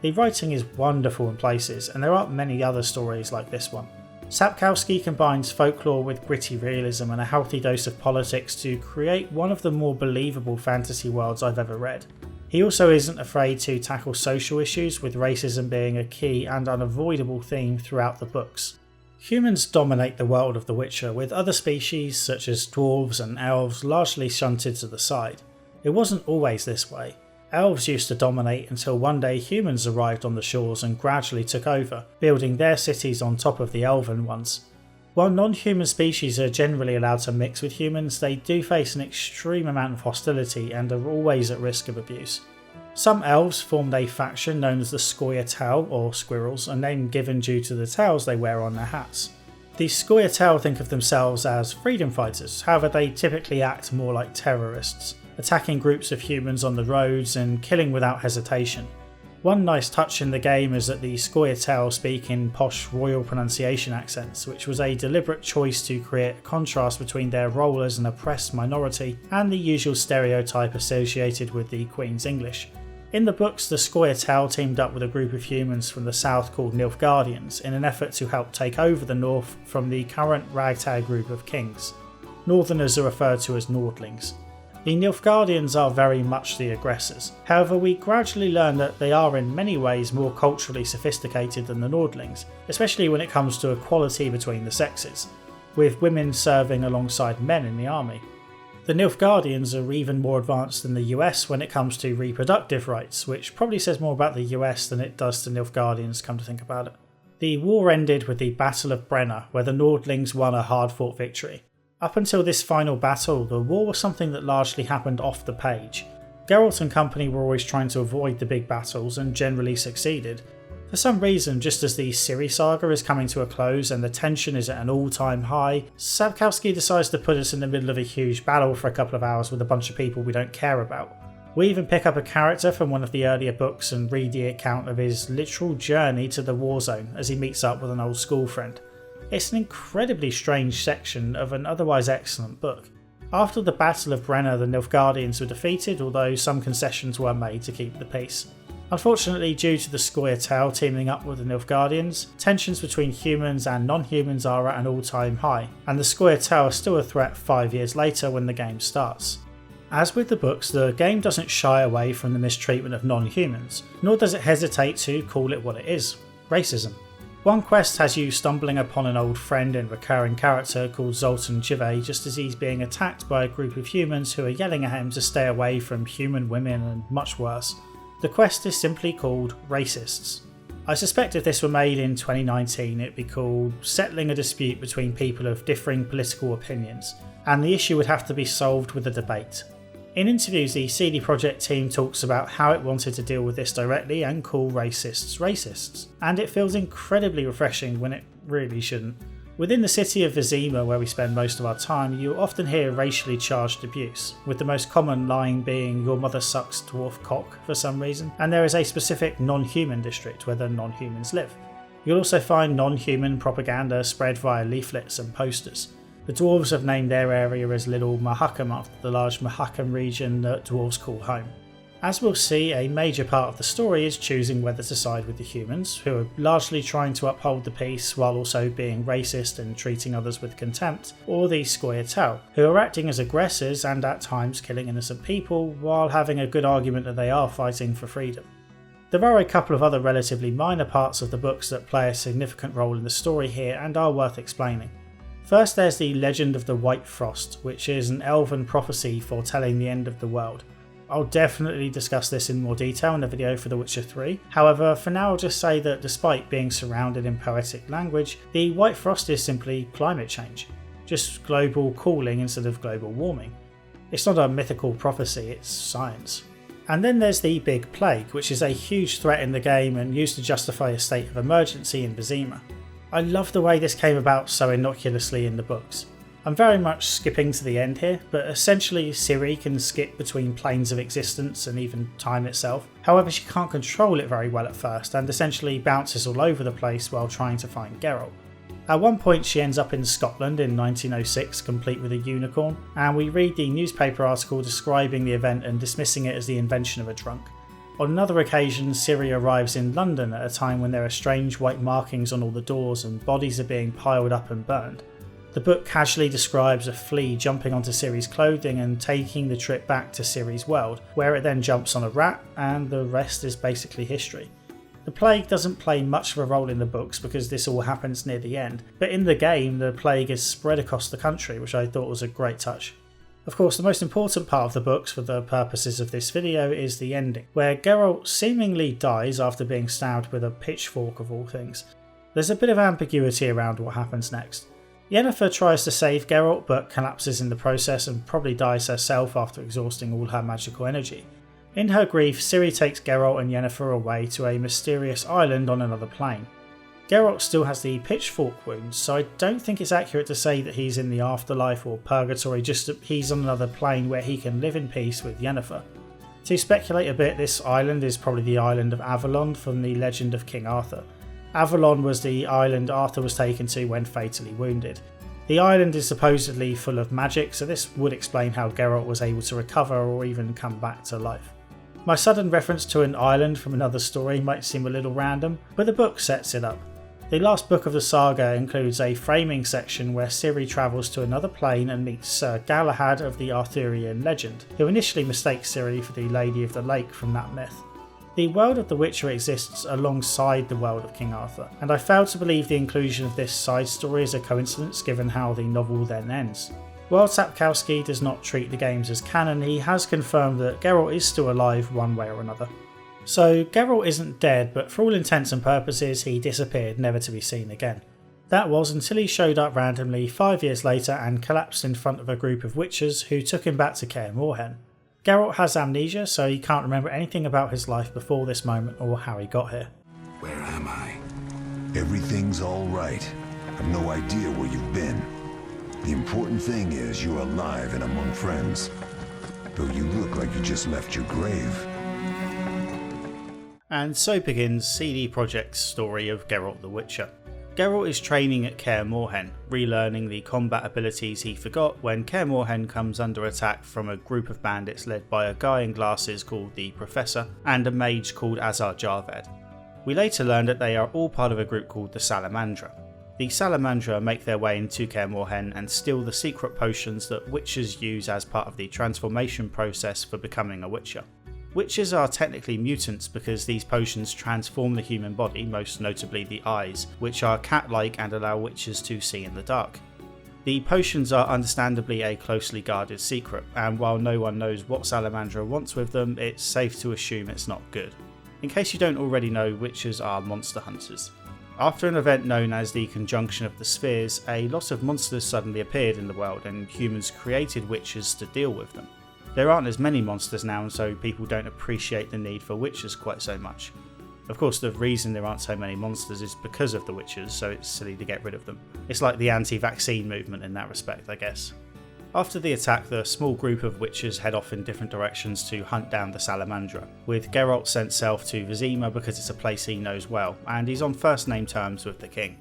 The writing is wonderful in places, and there aren't many other stories like this one. Sapkowski combines folklore with gritty realism and a healthy dose of politics to create one of the more believable fantasy worlds I've ever read. He also isn't afraid to tackle social issues, with racism being a key and unavoidable theme throughout the books. Humans dominate the world of The Witcher, with other species such as dwarves and elves largely shunted to the side. It wasn't always this way. Elves used to dominate until one day humans arrived on the shores and gradually took over, building their cities on top of the elven ones. While non-human species are generally allowed to mix with humans, they do face an extreme amount of hostility and are always at risk of abuse. Some elves formed a faction known as the Scoia'tael, or Squirrels, a name given due to the tails they wear on their hats. The Scoia'tael think of themselves as freedom fighters, however they typically act more like terrorists, attacking groups of humans on the roads and killing without hesitation. One nice touch in the game is that the Scoia'tael speak in posh royal pronunciation accents, which was a deliberate choice to create a contrast between their role as an oppressed minority and the usual stereotype associated with the Queen's English. In the books, the Scoia'tael teamed up with a group of humans from the south called Nilfgaardians in an effort to help take over the north from the current ragtag group of kings. Northerners are referred to as Nordlings. The Nilfgaardians are very much the aggressors. However, we gradually learn that they are in many ways more culturally sophisticated than the Nordlings, especially when it comes to equality between the sexes, with women serving alongside men in the army. The Nilfgaardians are even more advanced than the US when it comes to reproductive rights, which probably says more about the US than it does to Nilfgaardians, come to think about it. The war ended with the Battle of Brenna, where the Nordlings won a hard-fought victory. Up until this final battle, the war was something that largely happened off the page. Geralt and company were always trying to avoid the big battles and generally succeeded. For some reason, just as the Ciri saga is coming to a close and the tension is at an all-time high, Sapkowski decides to put us in the middle of a huge battle for a couple of hours with a bunch of people we don't care about. We even pick up a character from one of the earlier books and read the account of his literal journey to the war zone as he meets up with an old school friend. It's an incredibly strange section of an otherwise excellent book. After the Battle of Brenna, the Nilfgaardians were defeated, although some concessions were made to keep the peace. Unfortunately, due to the Scoia'tael teaming up with the Nilfgaardians, tensions between humans and non-humans are at an all-time high, and the Scoia'tael are still a threat 5 years later when the game starts. As with the books, the game doesn't shy away from the mistreatment of non-humans, nor does it hesitate to call it what it is: racism. One quest has you stumbling upon an old friend and recurring character called Zoltan Chive just as he's being attacked by a group of humans who are yelling at him to stay away from human women and much worse. The quest is simply called Racists. I suspect if this were made in 2019 it'd be called Settling a Dispute Between People of Differing Political Opinions, and the issue would have to be solved with a debate. In interviews, the CD Projekt team talks about how it wanted to deal with this directly and call racists racists, and it feels incredibly refreshing when it really shouldn't. Within the city of Vizima, where we spend most of our time, you often hear racially charged abuse, with the most common line being "your mother sucks dwarf cock" for some reason, and there is a specific non-human district where the non-humans live. You'll also find non-human propaganda spread via leaflets and posters. The dwarves have named their area as Little Mahakam after the large Mahakam region that dwarves call home. As we'll see, a major part of the story is choosing whether to side with the humans, who are largely trying to uphold the peace while also being racist and treating others with contempt, or the Scoia'tael, who are acting as aggressors and at times killing innocent people while having a good argument that they are fighting for freedom. There are a couple of other relatively minor parts of the books that play a significant role in the story here and are worth explaining. First, there's the legend of the White Frost, which is an elven prophecy foretelling the end of the world. I'll definitely discuss this in more detail in the video for The Witcher 3, however for now I'll just say that despite being surrounded in poetic language, the White Frost is simply climate change, just global cooling instead of global warming. It's not a mythical prophecy, it's science. And then there's the Big Plague, which is a huge threat in the game and used to justify a state of emergency in Vizima. I love the way this came about so innocuously in the books. I'm very much skipping to the end here, but essentially Ciri can skip between planes of existence and even time itself. However, she can't control it very well at first and essentially bounces all over the place while trying to find Geralt. At one point she ends up in Scotland in 1906 complete with a unicorn, and we read the newspaper article describing the event and dismissing it as the invention of a drunk. On another occasion, Ciri arrives in London at a time when there are strange white markings on all the doors and bodies are being piled up and burned. The book casually describes a flea jumping onto Ciri's clothing and taking the trip back to Ciri's world, where it then jumps on a rat, and the rest is basically history. The plague doesn't play much of a role in the books because this all happens near the end, but in the game the plague is spread across the country, which I thought was a great touch. Of course, the most important part of the books for the purposes of this video is the ending, where Geralt seemingly dies after being stabbed with a pitchfork of all things. There's a bit of ambiguity around what happens next. Yennefer tries to save Geralt but collapses in the process and probably dies herself after exhausting all her magical energy. In her grief, Ciri takes Geralt and Yennefer away to a mysterious island on another plane. Geralt still has the pitchfork wounds, so I don't think it's accurate to say that he's in the afterlife or purgatory, just that he's on another plane where he can live in peace with Yennefer. To speculate a bit, this island is probably the island of Avalon from the legend of King Arthur. Avalon was the island Arthur was taken to when fatally wounded. The island is supposedly full of magic, so this would explain how Geralt was able to recover or even come back to life. My sudden reference to an island from another story might seem a little random, but the book sets it up. The last book of the saga includes a framing section where Ciri travels to another plane and meets Sir Galahad of the Arthurian legend, who initially mistakes Ciri for the Lady of the Lake from that myth. The world of The Witcher exists alongside the world of King Arthur, and I fail to believe the inclusion of this side story is a coincidence given how the novel then ends. While Sapkowski does not treat the games as canon, he has confirmed that Geralt is still alive one way or another. So Geralt isn't dead, but for all intents and purposes he disappeared never to be seen again. That was until he showed up randomly 5 years later and collapsed in front of a group of witchers who took him back to Kaer Morhen. Geralt has amnesia, so he can't remember anything about his life before this moment or how he got here. Where am I? Everything's all right. I've no idea where you've been. The important thing is you're alive and among friends. Though you look like you just left your grave. And so begins CD Projekt's story of Geralt the Witcher. Geralt is training at Kaer Morhen, relearning the combat abilities he forgot when Kaer Morhen comes under attack from a group of bandits led by a guy in glasses called the Professor and a mage called Azar Jarved. We later learn that they are all part of a group called the Salamandra. The Salamandra make their way into Kaer Morhen and steal the secret potions that witchers use as part of the transformation process for becoming a witcher. Witchers are technically mutants because these potions transform the human body, most notably the eyes, which are cat-like and allow witchers to see in the dark. The potions are understandably a closely guarded secret, and while no one knows what Salamandra wants with them, it's safe to assume it's not good. In case you don't already know, witchers are monster hunters. After an event known as the Conjunction of the Spheres, a lot of monsters suddenly appeared in the world and humans created witchers to deal with them. There aren't as many monsters now, and so people don't appreciate the need for witchers quite so much. Of course, the reason there aren't so many monsters is because of the witchers, so it's silly to get rid of them. It's like the anti-vaccine movement in that respect, I guess. After the attack, the small group of witchers head off in different directions to hunt down the Salamandra, with Geralt sent south to Vizima because it's a place he knows well, and he's on first name terms with the king.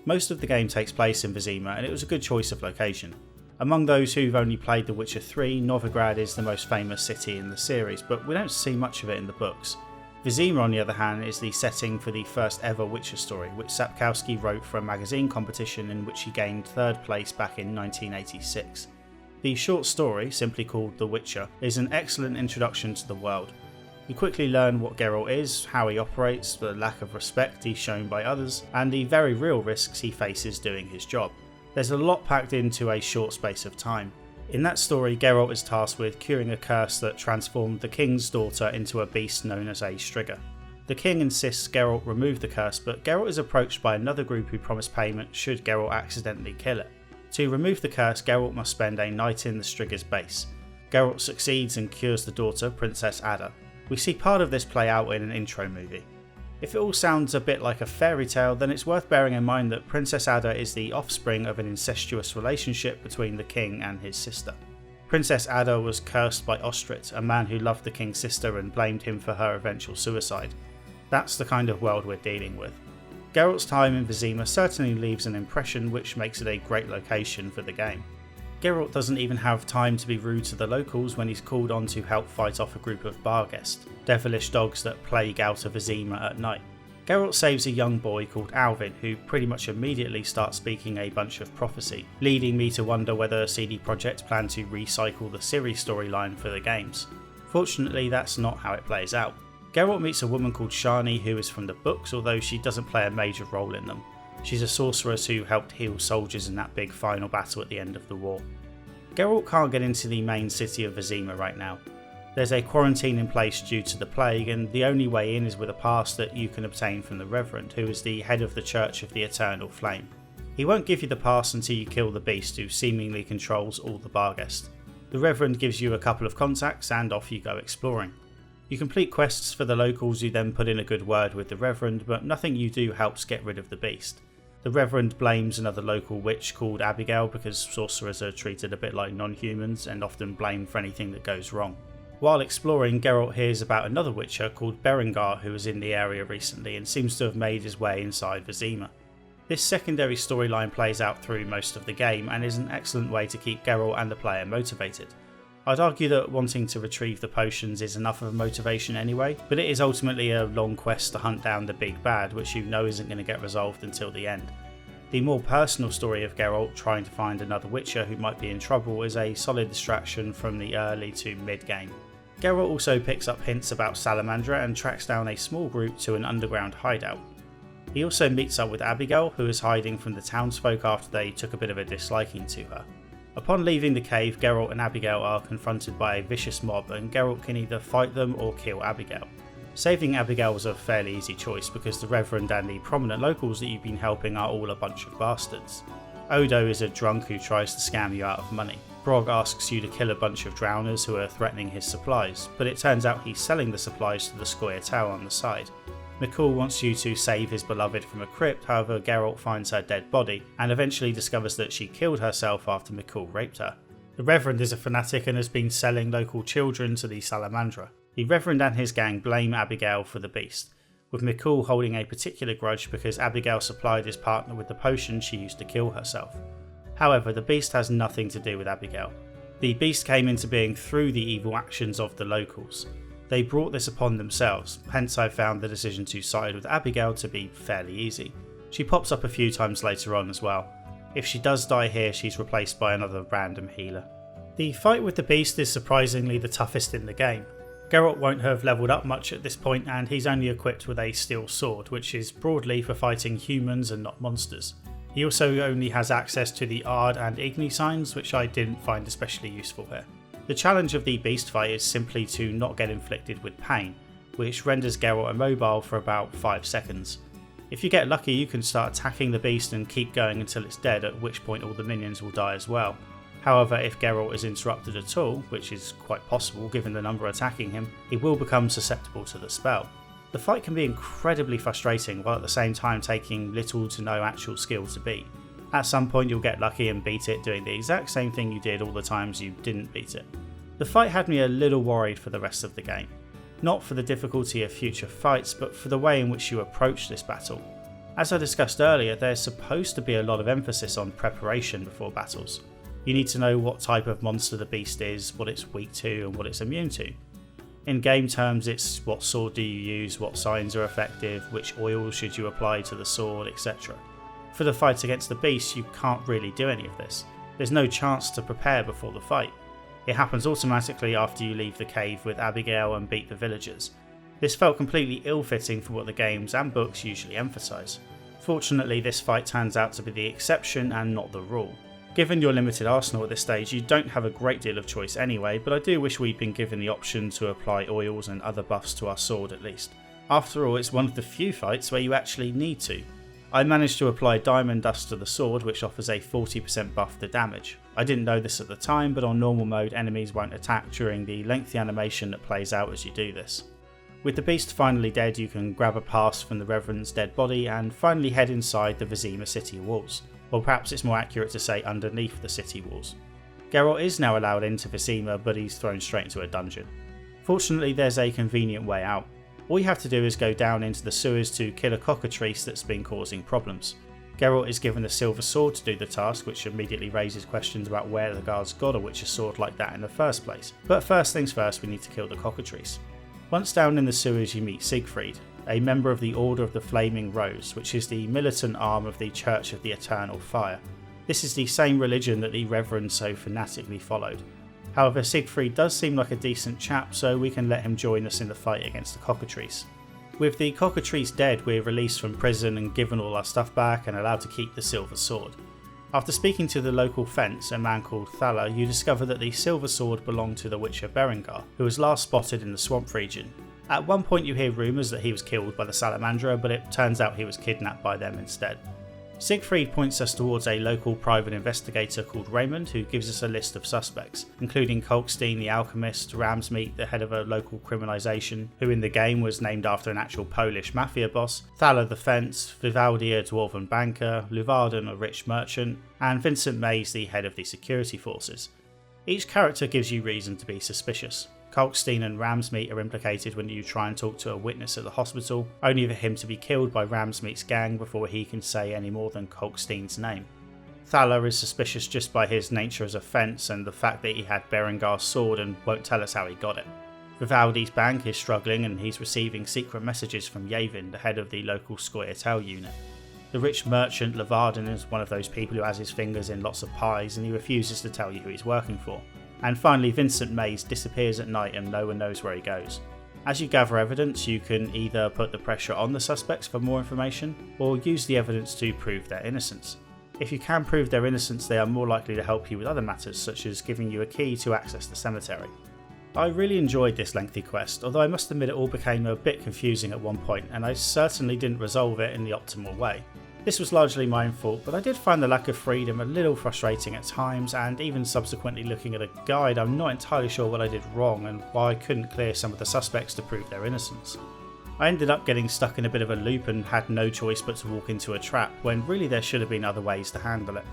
Most of the game takes place in Vizima, and it was a good choice of location. Among those who've only played The Witcher 3, Novigrad is the most famous city in the series, but we don't see much of it in the books. Vizima, on the other hand, is the setting for the first ever Witcher story, which Sapkowski wrote for a magazine competition in which he gained 3rd place back in 1986. The short story, simply called The Witcher, is an excellent introduction to the world. You quickly learn what Geralt is, how he operates, the lack of respect he's shown by others, and the very real risks he faces doing his job. There's a lot packed into a short space of time. In that story, Geralt is tasked with curing a curse that transformed the king's daughter into a beast known as a Striga. The king insists Geralt remove the curse, but Geralt is approached by another group who promise payment should Geralt accidentally kill it. To remove the curse, Geralt must spend a night in the Striga's base. Geralt succeeds and cures the daughter, Princess Ada. We see part of this play out in an intro movie. If it all sounds a bit like a fairy tale, then it's worth bearing in mind that Princess Ada is the offspring of an incestuous relationship between the king and his sister. Princess Ada was cursed by Ostrit, a man who loved the king's sister and blamed him for her eventual suicide. That's the kind of world we're dealing with. Geralt's time in Vizima certainly leaves an impression, which makes it a great location for the game. Geralt doesn't even have time to be rude to the locals when he's called on to help fight off a group of Barghest, devilish dogs that plague out of Vizima at night. Geralt saves a young boy called Alvin, who pretty much immediately starts speaking a bunch of prophecy, leading me to wonder whether CD Projekt plan to recycle the Ciri storyline for the games. Fortunately, that's not how it plays out. Geralt meets a woman called Shani who is from the books, although she doesn't play a major role in them. She's a sorceress who helped heal soldiers in that big final battle at the end of the war. Geralt can't get into the main city of Vizima right now. There's a quarantine in place due to the plague, and the only way in is with a pass that you can obtain from the Reverend, who is the head of the Church of the Eternal Flame. He won't give you the pass until you kill the beast, who seemingly controls all the Barghest. The Reverend gives you a couple of contacts and off you go exploring. You complete quests for the locals who then put in a good word with the Reverend, but nothing you do helps get rid of the beast. The Reverend blames another local witch called Abigail because sorcerers are treated a bit like non-humans and often blamed for anything that goes wrong. While exploring, Geralt hears about another Witcher called Berengar who was in the area recently and seems to have made his way inside Vizima. This secondary storyline plays out through most of the game and is an excellent way to keep Geralt and the player motivated. I'd argue that wanting to retrieve the potions is enough of a motivation anyway, but it is ultimately a long quest to hunt down the big bad, which you know isn't going to get resolved until the end. The more personal story of Geralt trying to find another Witcher who might be in trouble is a solid distraction from the early to mid game. Geralt also picks up hints about Salamandra and tracks down a small group to an underground hideout. He also meets up with Abigail, who is hiding from the townsfolk after they took a bit of a disliking to her. Upon leaving the cave, Geralt and Abigail are confronted by a vicious mob and Geralt can either fight them or kill Abigail. Saving Abigail was a fairly easy choice because the Reverend and the prominent locals that you've been helping are all a bunch of bastards. Odo is a drunk who tries to scam you out of money. Brog asks you to kill a bunch of drowners who are threatening his supplies, but it turns out he's selling the supplies to the Scoia'tael on the side. McCall wants you to save his beloved from a crypt, however Geralt finds her dead body and eventually discovers that she killed herself after McCall raped her. The Reverend is a fanatic and has been selling local children to the Salamandra. The Reverend and his gang blame Abigail for the beast, with McCall holding a particular grudge because Abigail supplied his partner with the potion she used to kill herself. However, the beast has nothing to do with Abigail. The beast came into being through the evil actions of the locals. They brought this upon themselves, hence I found the decision to side with Abigail to be fairly easy. She pops up a few times later on as well. If she does die here, she's replaced by another random healer. The fight with the beast is surprisingly the toughest in the game. Geralt won't have leveled up much at this point and he's only equipped with a steel sword, which is broadly for fighting humans and not monsters. He also only has access to the Ard and Igni signs, which I didn't find especially useful here. The challenge of the beast fight is simply to not get inflicted with pain, which renders Geralt immobile for about 5 seconds. If you get lucky, you can start attacking the beast and keep going until it's dead, at which point all the minions will die as well. However, if Geralt is interrupted at all, which is quite possible given the number attacking him, he will become susceptible to the spell. The fight can be incredibly frustrating while at the same time taking little to no actual skill to beat. At some point you'll get lucky and beat it doing the exact same thing you did all the times you didn't beat it. The fight had me a little worried for the rest of the game. Not for the difficulty of future fights, but for the way in which you approach this battle. As I discussed earlier, there's supposed to be a lot of emphasis on preparation before battles. You need to know what type of monster the beast is, what it's weak to and what it's immune to. In game terms, it's what sword do you use, what signs are effective, which oil should you apply to the sword, etc. For the fight against the beast, you can't really do any of this. There's no chance to prepare before the fight. It happens automatically after you leave the cave with Abigail and beat the villagers. This felt completely ill-fitting for what the games and books usually emphasise. Fortunately, this fight turns out to be the exception and not the rule. Given your limited arsenal at this stage, you don't have a great deal of choice anyway, but I do wish we'd been given the option to apply oils and other buffs to our sword at least. After all, it's one of the few fights where you actually need to. I managed to apply Diamond Dust to the sword, which offers a 40% buff to damage. I didn't know this at the time, but on normal mode enemies won't attack during the lengthy animation that plays out as you do this. With the beast finally dead, you can grab a pass from the Reverend's dead body and finally head inside the Vizima city walls. Or perhaps it's more accurate to say underneath the city walls. Geralt is now allowed into Vizima, but he's thrown straight into a dungeon. Fortunately, there's a convenient way out. All you have to do is go down into the sewers to kill a cockatrice that's been causing problems. Geralt is given a silver sword to do the task, which immediately raises questions about where the guards got a Witcher sword like that in the first place. But first things first, we need to kill the cockatrice. Once down in the sewers you meet Siegfried, a member of the Order of the Flaming Rose, which is the militant arm of the Church of the Eternal Fire. This is the same religion that the Reverend so fanatically followed. However, Siegfried does seem like a decent chap, so we can let him join us in the fight against the cockatrice. With the cockatrice dead, we're released from prison and given all our stuff back and allowed to keep the silver sword. After speaking to the local fence, a man called Thala, you discover that the silver sword belonged to the Witcher Berengar, who was last spotted in the swamp region. At one point you hear rumours that he was killed by the Salamandra, but it turns out he was kidnapped by them instead. Siegfried points us towards a local private investigator called Raymond, who gives us a list of suspects, including Kolkstein the alchemist, Ramsmeet the head of a local criminalisation, who in the game was named after an actual Polish mafia boss, Thala the fence, Vivaldi a dwarven banker, Luvarden a rich merchant, and Vincent Mays the head of the security forces. Each character gives you reason to be suspicious. Kalkstein and Ramsmeet are implicated when you try and talk to a witness at the hospital, only for him to be killed by Ramsmeet's gang before he can say any more than Kalkstein's name. Thala is suspicious just by his nature as a fence and the fact that he had Berengar's sword and won't tell us how he got it. Vivaldi's bank is struggling and he's receiving secret messages from Yavin, the head of the local Scoia'tael unit. The rich merchant Levarden is one of those people who has his fingers in lots of pies and he refuses to tell you who he's working for. And finally, Vincent Mays disappears at night and no one knows where he goes. As you gather evidence, you can either put the pressure on the suspects for more information or use the evidence to prove their innocence. If you can prove their innocence, they are more likely to help you with other matters, such as giving you a key to access the cemetery. I really enjoyed this lengthy quest, although I must admit it all became a bit confusing at one point, and I certainly didn't resolve it in the optimal way. This was largely my own fault, but I did find the lack of freedom a little frustrating at times, and even subsequently looking at a guide, I'm not entirely sure what I did wrong and why I couldn't clear some of the suspects to prove their innocence. I ended up getting stuck in a bit of a loop and had no choice but to walk into a trap, when really there should have been other ways to handle it.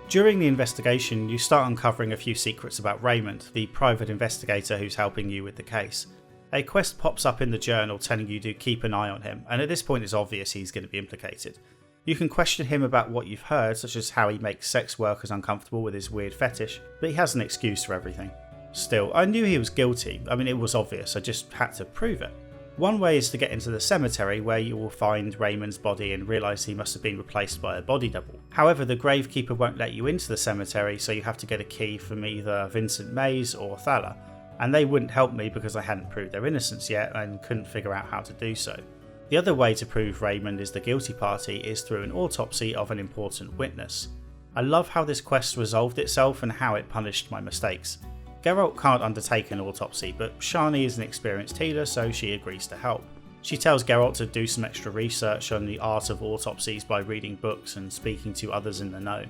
During the investigation, you start uncovering a few secrets about Raymond, the private investigator who's helping you with the case. A quest pops up in the journal telling you to keep an eye on him, and at this point it's obvious he's going to be implicated. You can question him about what you've heard, such as how he makes sex workers uncomfortable with his weird fetish, but he has an excuse for everything. Still, I knew he was guilty. It was obvious, I just had to prove it. One way is to get into the cemetery, where you will find Raymond's body and realise he must have been replaced by a body double. However, the gravekeeper won't let you into the cemetery, so you have to get a key from either Vincent Mays or Thala, and they wouldn't help me because I hadn't proved their innocence yet and couldn't figure out how to do so. The other way to prove Raymond is the guilty party is through an autopsy of an important witness. I love how this quest resolved itself and how it punished my mistakes. Geralt can't undertake an autopsy, but Shani is an experienced healer, so she agrees to help. She tells Geralt to do some extra research on the art of autopsies by reading books and speaking to others in the know.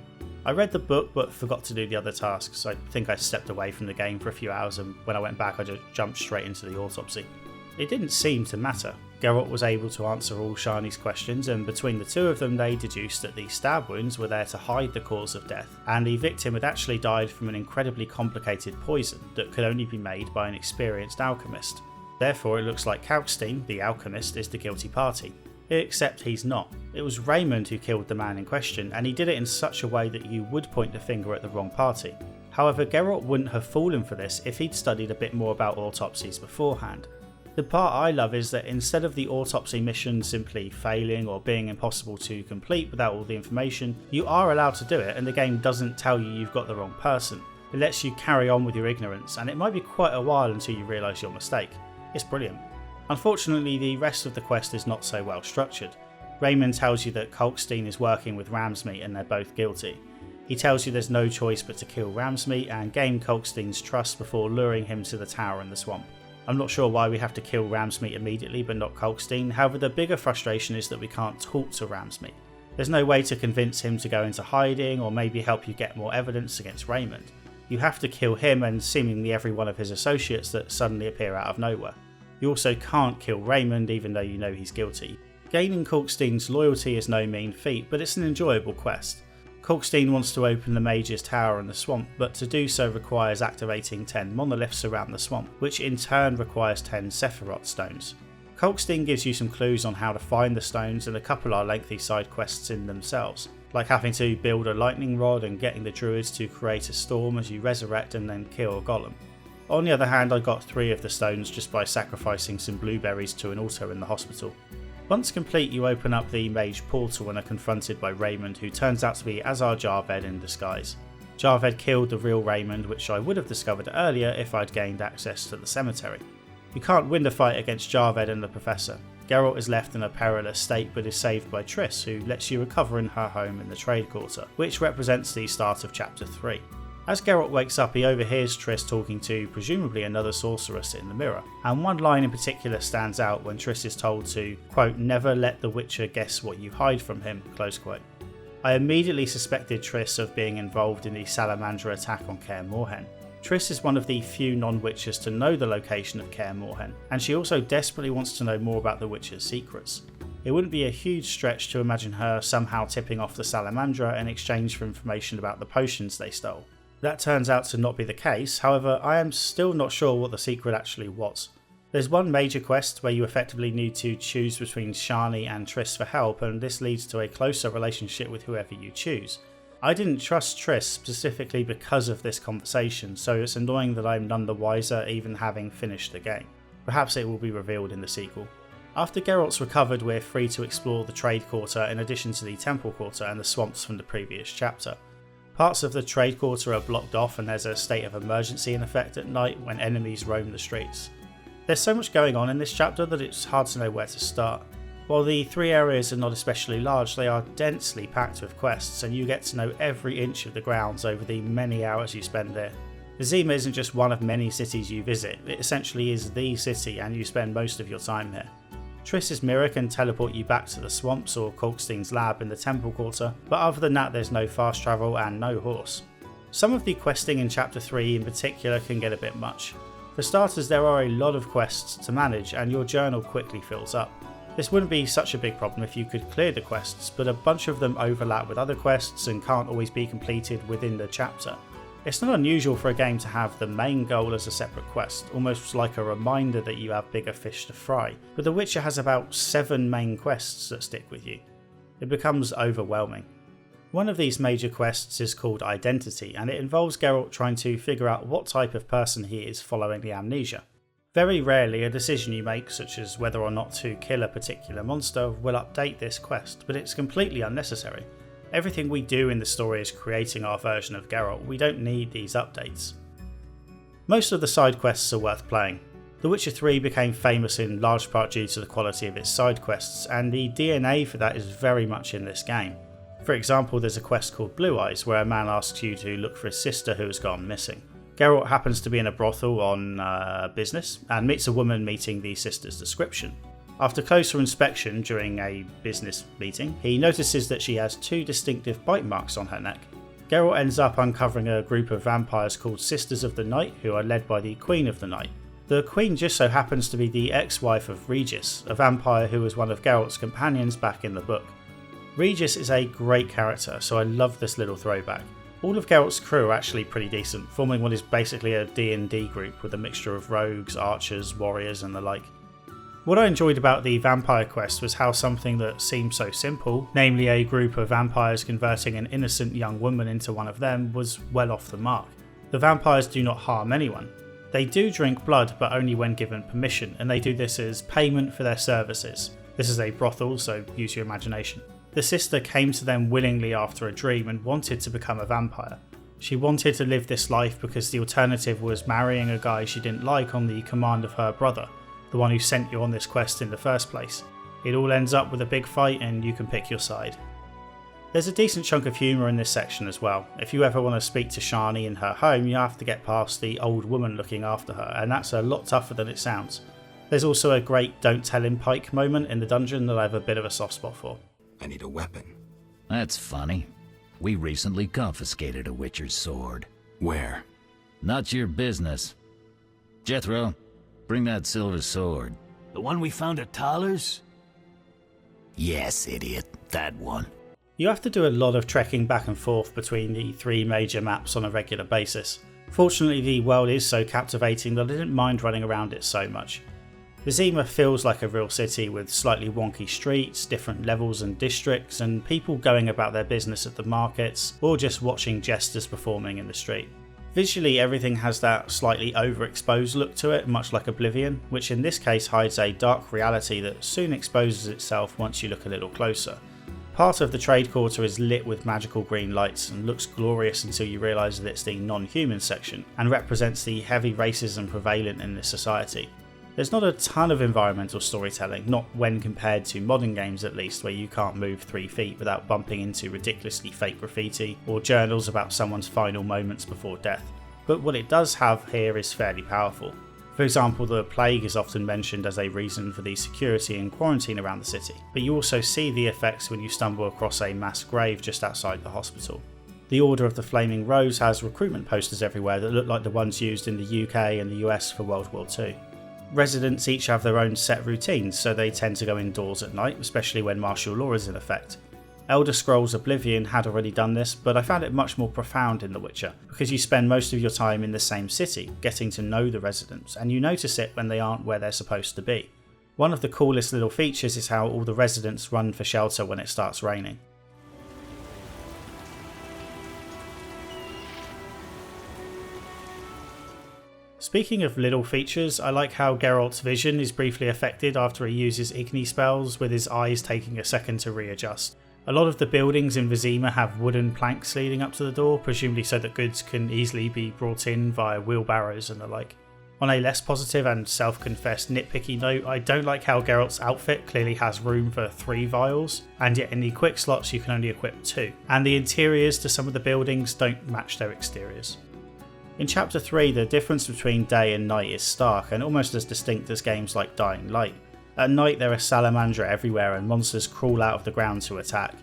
I read the book but forgot to do the other tasks. I think I stepped away from the game for a few hours, and when I went back I just jumped straight into the autopsy. It didn't seem to matter. Geralt was able to answer all Shani's questions, and between the two of them they deduced that the stab wounds were there to hide the cause of death, and the victim had actually died from an incredibly complicated poison that could only be made by an experienced alchemist. Therefore it looks like Kalkstein, the alchemist, is the guilty party. Except he's not. It was Raymond who killed the man in question, and he did it in such a way that you would point the finger at the wrong party. However, Geralt wouldn't have fallen for this if he'd studied a bit more about autopsies beforehand. The part I love is that instead of the autopsy mission simply failing or being impossible to complete without all the information, you are allowed to do it and the game doesn't tell you you've got the wrong person. It lets you carry on with your ignorance, and it might be quite a while until you realise your mistake. It's brilliant. Unfortunately, the rest of the quest is not so well structured. Raymond tells you that Kalkstein is working with Ramsmeet and they're both guilty. He tells you there's no choice but to kill Ramsmeet and gain Kalkstein's trust before luring him to the tower in the swamp. I'm not sure why we have to kill Ramsmeet immediately but not Kalkstein, however the bigger frustration is that we can't talk to Ramsmeet. There's no way to convince him to go into hiding or maybe help you get more evidence against Raymond. You have to kill him and seemingly every one of his associates that suddenly appear out of nowhere. You also can't kill Raymond even though you know he's guilty. Gaining Kalkstein's loyalty is no mean feat, but it's an enjoyable quest. Kalkstein wants to open the mage's tower in the swamp, but to do so requires activating 10 monoliths around the swamp, which in turn requires 10 Sephiroth stones. Kalkstein gives you some clues on how to find the stones, and a couple are lengthy side quests in themselves, like having to build a lightning rod and getting the druids to create a storm as you resurrect and then kill a golem. On the other hand, I got 3 of the stones just by sacrificing some blueberries to an altar in the hospital. Once complete, you open up the mage portal and are confronted by Raymond, who turns out to be Azar Jarved in disguise. Jarved killed the real Raymond, which I would have discovered earlier if I'd gained access to the cemetery. You can't win the fight against Jarved and the Professor. Geralt is left in a perilous state but is saved by Triss, who lets you recover in her home in the Trade Quarter, which represents the start of Chapter 3. As Geralt wakes up, he overhears Triss talking to presumably another sorceress in the mirror, and one line in particular stands out when Triss is told to, quote, "never let the Witcher guess what you hide from him," close quote. I immediately suspected Triss of being involved in the Salamandra attack on Kaer Morhen. Triss is one of the few non-Witchers to know the location of Kaer Morhen, and she also desperately wants to know more about the Witcher's secrets. It wouldn't be a huge stretch to imagine her somehow tipping off the Salamandra in exchange for information about the potions they stole. That turns out to not be the case, however I am still not sure what the secret actually was. There's one major quest where you effectively need to choose between Shani and Triss for help, and this leads to a closer relationship with whoever you choose. I didn't trust Triss specifically because of this conversation, so it's annoying that I'm none the wiser even having finished the game. Perhaps it will be revealed in the sequel. After Geralt's recovered, we're free to explore the Trade Quarter in addition to the Temple Quarter and the swamps from the previous chapter. Parts of the Trade Quarter are blocked off and there's a state of emergency in effect at night when enemies roam the streets. There's so much going on in this chapter that it's hard to know where to start. While the 3 areas are not especially large, they are densely packed with quests and you get to know every inch of the grounds over the many hours you spend there. Vizima isn't just one of many cities you visit, it essentially is the city and you spend most of your time here. Triss's mirror can teleport you back to the swamps or Kalkstein's lab in the Temple Quarter, but other than that there's no fast travel and no horse. Some of the questing in Chapter 3 in particular can get a bit much. For starters, there are a lot of quests to manage and your journal quickly fills up. This wouldn't be such a big problem if you could clear the quests, but a bunch of them overlap with other quests and can't always be completed within the chapter. It's not unusual for a game to have the main goal as a separate quest, almost like a reminder that you have bigger fish to fry, but The Witcher has about 7 main quests that stick with you. It becomes overwhelming. One of these major quests is called Identity, and it involves Geralt trying to figure out what type of person he is following the amnesia. Very rarely a decision you make, such as whether or not to kill a particular monster, will update this quest, but it's completely unnecessary. Everything we do in the story is creating our version of Geralt, we don't need these updates. Most of the side quests are worth playing. The Witcher 3 became famous in large part due to the quality of its side quests, and the DNA for that is very much in this game. For example, there's a quest called Blue Eyes, where a man asks you to look for his sister who has gone missing. Geralt happens to be in a brothel on business, and meets a woman meeting the sister's description. After closer inspection during a business meeting, he notices that she has 2 distinctive bite marks on her neck. Geralt ends up uncovering a group of vampires called Sisters of the Night, who are led by the Queen of the Night. The Queen just so happens to be the ex-wife of Regis, a vampire who was one of Geralt's companions back in the book. Regis is a great character, so I love this little throwback. All of Geralt's crew are actually pretty decent, forming what is basically a D&D group with a mixture of rogues, archers, warriors and the like. What I enjoyed about the vampire quest was how something that seemed so simple, namely a group of vampires converting an innocent young woman into one of them, was well off the mark. The vampires do not harm anyone. They do drink blood, but only when given permission, and they do this as payment for their services. This is a brothel, so use your imagination. The sister came to them willingly after a dream and wanted to become a vampire. She wanted to live this life because the alternative was marrying a guy she didn't like on the command of her brother, the one who sent you on this quest in the first place. It all ends up with a big fight and you can pick your side. There's a decent chunk of humour in this section as well. If you ever want to speak to Shani in her home, you have to get past the old woman looking after her, and that's a lot tougher than it sounds. There's also a great don't tell him Pike moment in the dungeon that I have a bit of a soft spot for. I need a weapon. That's funny. We recently confiscated a Witcher's sword. Where? Not your business. Jethro, bring that silver sword. The one we found at Thaler's? Yes, idiot. That one. You have to do a lot of trekking back and forth between the 3 major maps on a regular basis. Fortunately, the world is so captivating that I didn't mind running around it so much. Vizima feels like a real city with slightly wonky streets, different levels and districts, and people going about their business at the markets, or just watching jesters performing in the street. Visually, everything has that slightly overexposed look to it, much like Oblivion, which in this case hides a dark reality that soon exposes itself once you look a little closer. Part of the trade quarter is lit with magical green lights and looks glorious until you realise that it's the non-human section, and represents the heavy racism prevalent in this society. There's not a ton of environmental storytelling, not when compared to modern games at least, where you can't move 3 feet without bumping into ridiculously fake graffiti or journals about someone's final moments before death. But what it does have here is fairly powerful. For example, the plague is often mentioned as a reason for the security and quarantine around the city, but you also see the effects when you stumble across a mass grave just outside the hospital. The Order of the Flaming Rose has recruitment posters everywhere that look like the ones used in the UK and the US for World War II. Residents each have their own set routines, so they tend to go indoors at night, especially when martial law is in effect. Elder Scrolls Oblivion had already done this, but I found it much more profound in The Witcher, because you spend most of your time in the same city, getting to know the residents, and you notice it when they aren't where they're supposed to be. One of the coolest little features is how all the residents run for shelter when it starts raining. Speaking of little features, I like how Geralt's vision is briefly affected after he uses Igni spells, with his eyes taking a second to readjust. A lot of the buildings in Vizima have wooden planks leading up to the door, presumably so that goods can easily be brought in via wheelbarrows and the like. On a less positive and self-confessed nitpicky note, I don't like how Geralt's outfit clearly has room for 3 vials, and yet in the quick slots you can only equip 2, and the interiors to some of the buildings don't match their exteriors. In Chapter 3, the difference between day and night is stark and almost as distinct as games like Dying Light. At night there are Salamandra everywhere and monsters crawl out of the ground to attack.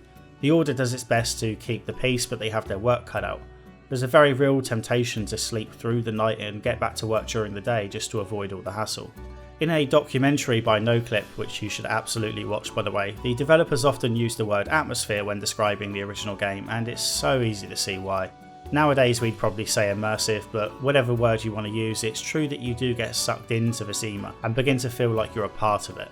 The Order does its best to keep the peace, but they have their work cut out. There's a very real temptation to sleep through the night and get back to work during the day just to avoid all the hassle. In a documentary by NoClip, which you should absolutely watch by the way, the developers often use the word atmosphere when describing the original game, and it's so easy to see why. Nowadays we'd probably say immersive, but whatever word you want to use, it's true that you do get sucked into Vizima and begin to feel like you're a part of it.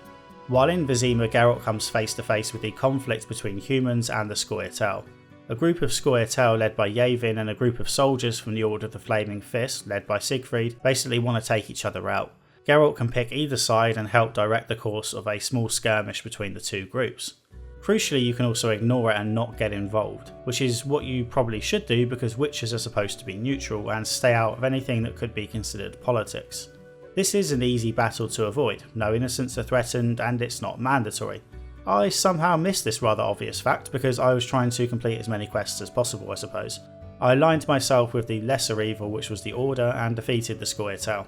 While in Vizima, Geralt comes face to face with the conflict between humans and the Scoia'tael. A group of Scoia'tael led by Yavin and a group of soldiers from the Order of the Flaming Fist led by Siegfried basically want to take each other out. Geralt can pick either side and help direct the course of a small skirmish between the two groups. Crucially, you can also ignore it and not get involved, which is what you probably should do because Witchers are supposed to be neutral and stay out of anything that could be considered politics. This is an easy battle to avoid, no innocents are threatened and it's not mandatory. I somehow missed this rather obvious fact because I was trying to complete as many quests as possible, I suppose. I aligned myself with the lesser evil, which was the Order, and defeated the Scoia'tael.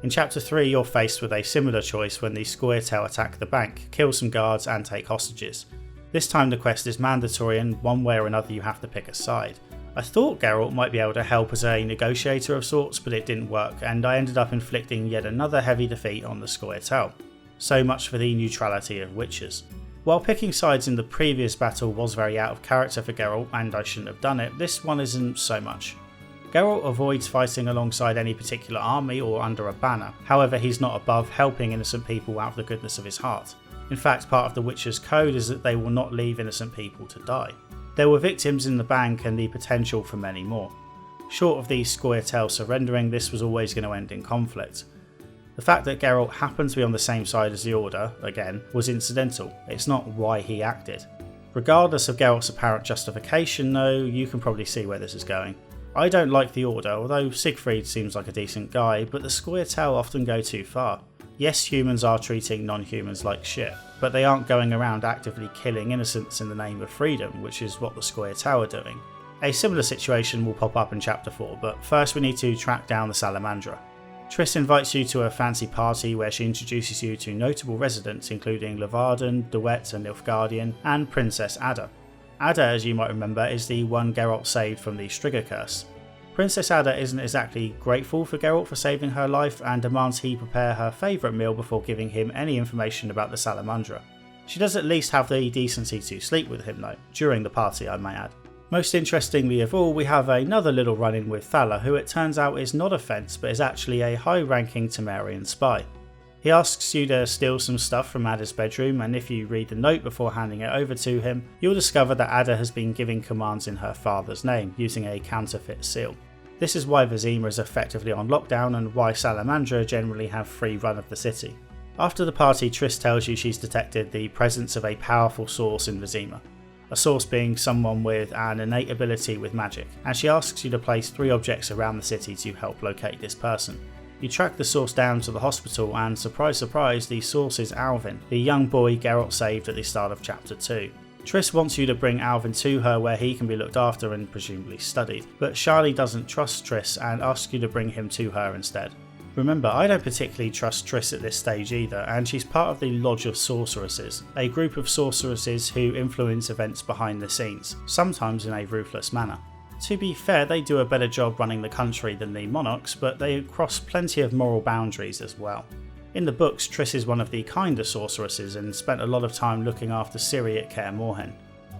In Chapter 3 you're faced with a similar choice when the Scoia'tael attack the bank, kill some guards and take hostages. This time the quest is mandatory and one way or another you have to pick a side. I thought Geralt might be able to help as a negotiator of sorts, but it didn't work and I ended up inflicting yet another heavy defeat on the Scoia'tael. So much for the neutrality of Witchers. While picking sides in the previous battle was very out of character for Geralt and I shouldn't have done it, this one isn't so much. Geralt avoids fighting alongside any particular army or under a banner, however he's not above helping innocent people out of the goodness of his heart. In fact, part of the Witcher's code is that they will not leave innocent people to die. There were victims in the bank and the potential for many more. Short of the Scoia'tael surrendering, this was always going to end in conflict. The fact that Geralt happened to be on the same side as the Order, again, was incidental. It's not why he acted. Regardless of Geralt's apparent justification though, you can probably see where this is going. I don't like the Order, although Siegfried seems like a decent guy, but the Scoia'tael often go too far. Yes, humans are treating non-humans like shit, but they aren't going around actively killing innocents in the name of freedom, which is what the Scoia'tael are doing. A similar situation will pop up in Chapter 4, but first we need to track down the Salamandra. Triss invites you to a fancy party where she introduces you to notable residents including Levarden, Duet and Nilfgaardian, and Princess Ada. Ada, as you might remember, is the one Geralt saved from the Striga curse. Princess Ada isn't exactly grateful for Geralt for saving her life and demands he prepare her favourite meal before giving him any information about the Salamandra. She does at least have the decency to sleep with him though, during the party I may add. Most interestingly of all, we have another little run-in with Thala, who it turns out is not a fence but is actually a high-ranking Temerian spy. He asks you to steal some stuff from Ada's bedroom, and if you read the note before handing it over to him, you'll discover that Ada has been giving commands in her father's name, using a counterfeit seal. This is why Vizima is effectively on lockdown and why Salamandra generally have free run of the city. After the party, Triss tells you she's detected the presence of a powerful source in Vizima. A source being someone with an innate ability with magic, and she asks you to place 3 objects around the city to help locate this person. You track the source down to the hospital and surprise surprise, the source is Alvin, the young boy Geralt saved at the start of Chapter 2. Triss wants you to bring Alvin to her where he can be looked after and presumably studied, but Charlie doesn't trust Triss and asks you to bring him to her instead. Remember, I don't particularly trust Triss at this stage either, and she's part of the Lodge of Sorceresses, a group of sorceresses who influence events behind the scenes, sometimes in a ruthless manner. To be fair, they do a better job running the country than the monarchs, but they cross plenty of moral boundaries as well. In the books, Triss is one of the kinder sorceresses and spent a lot of time looking after Ciri at Kaer Morhen.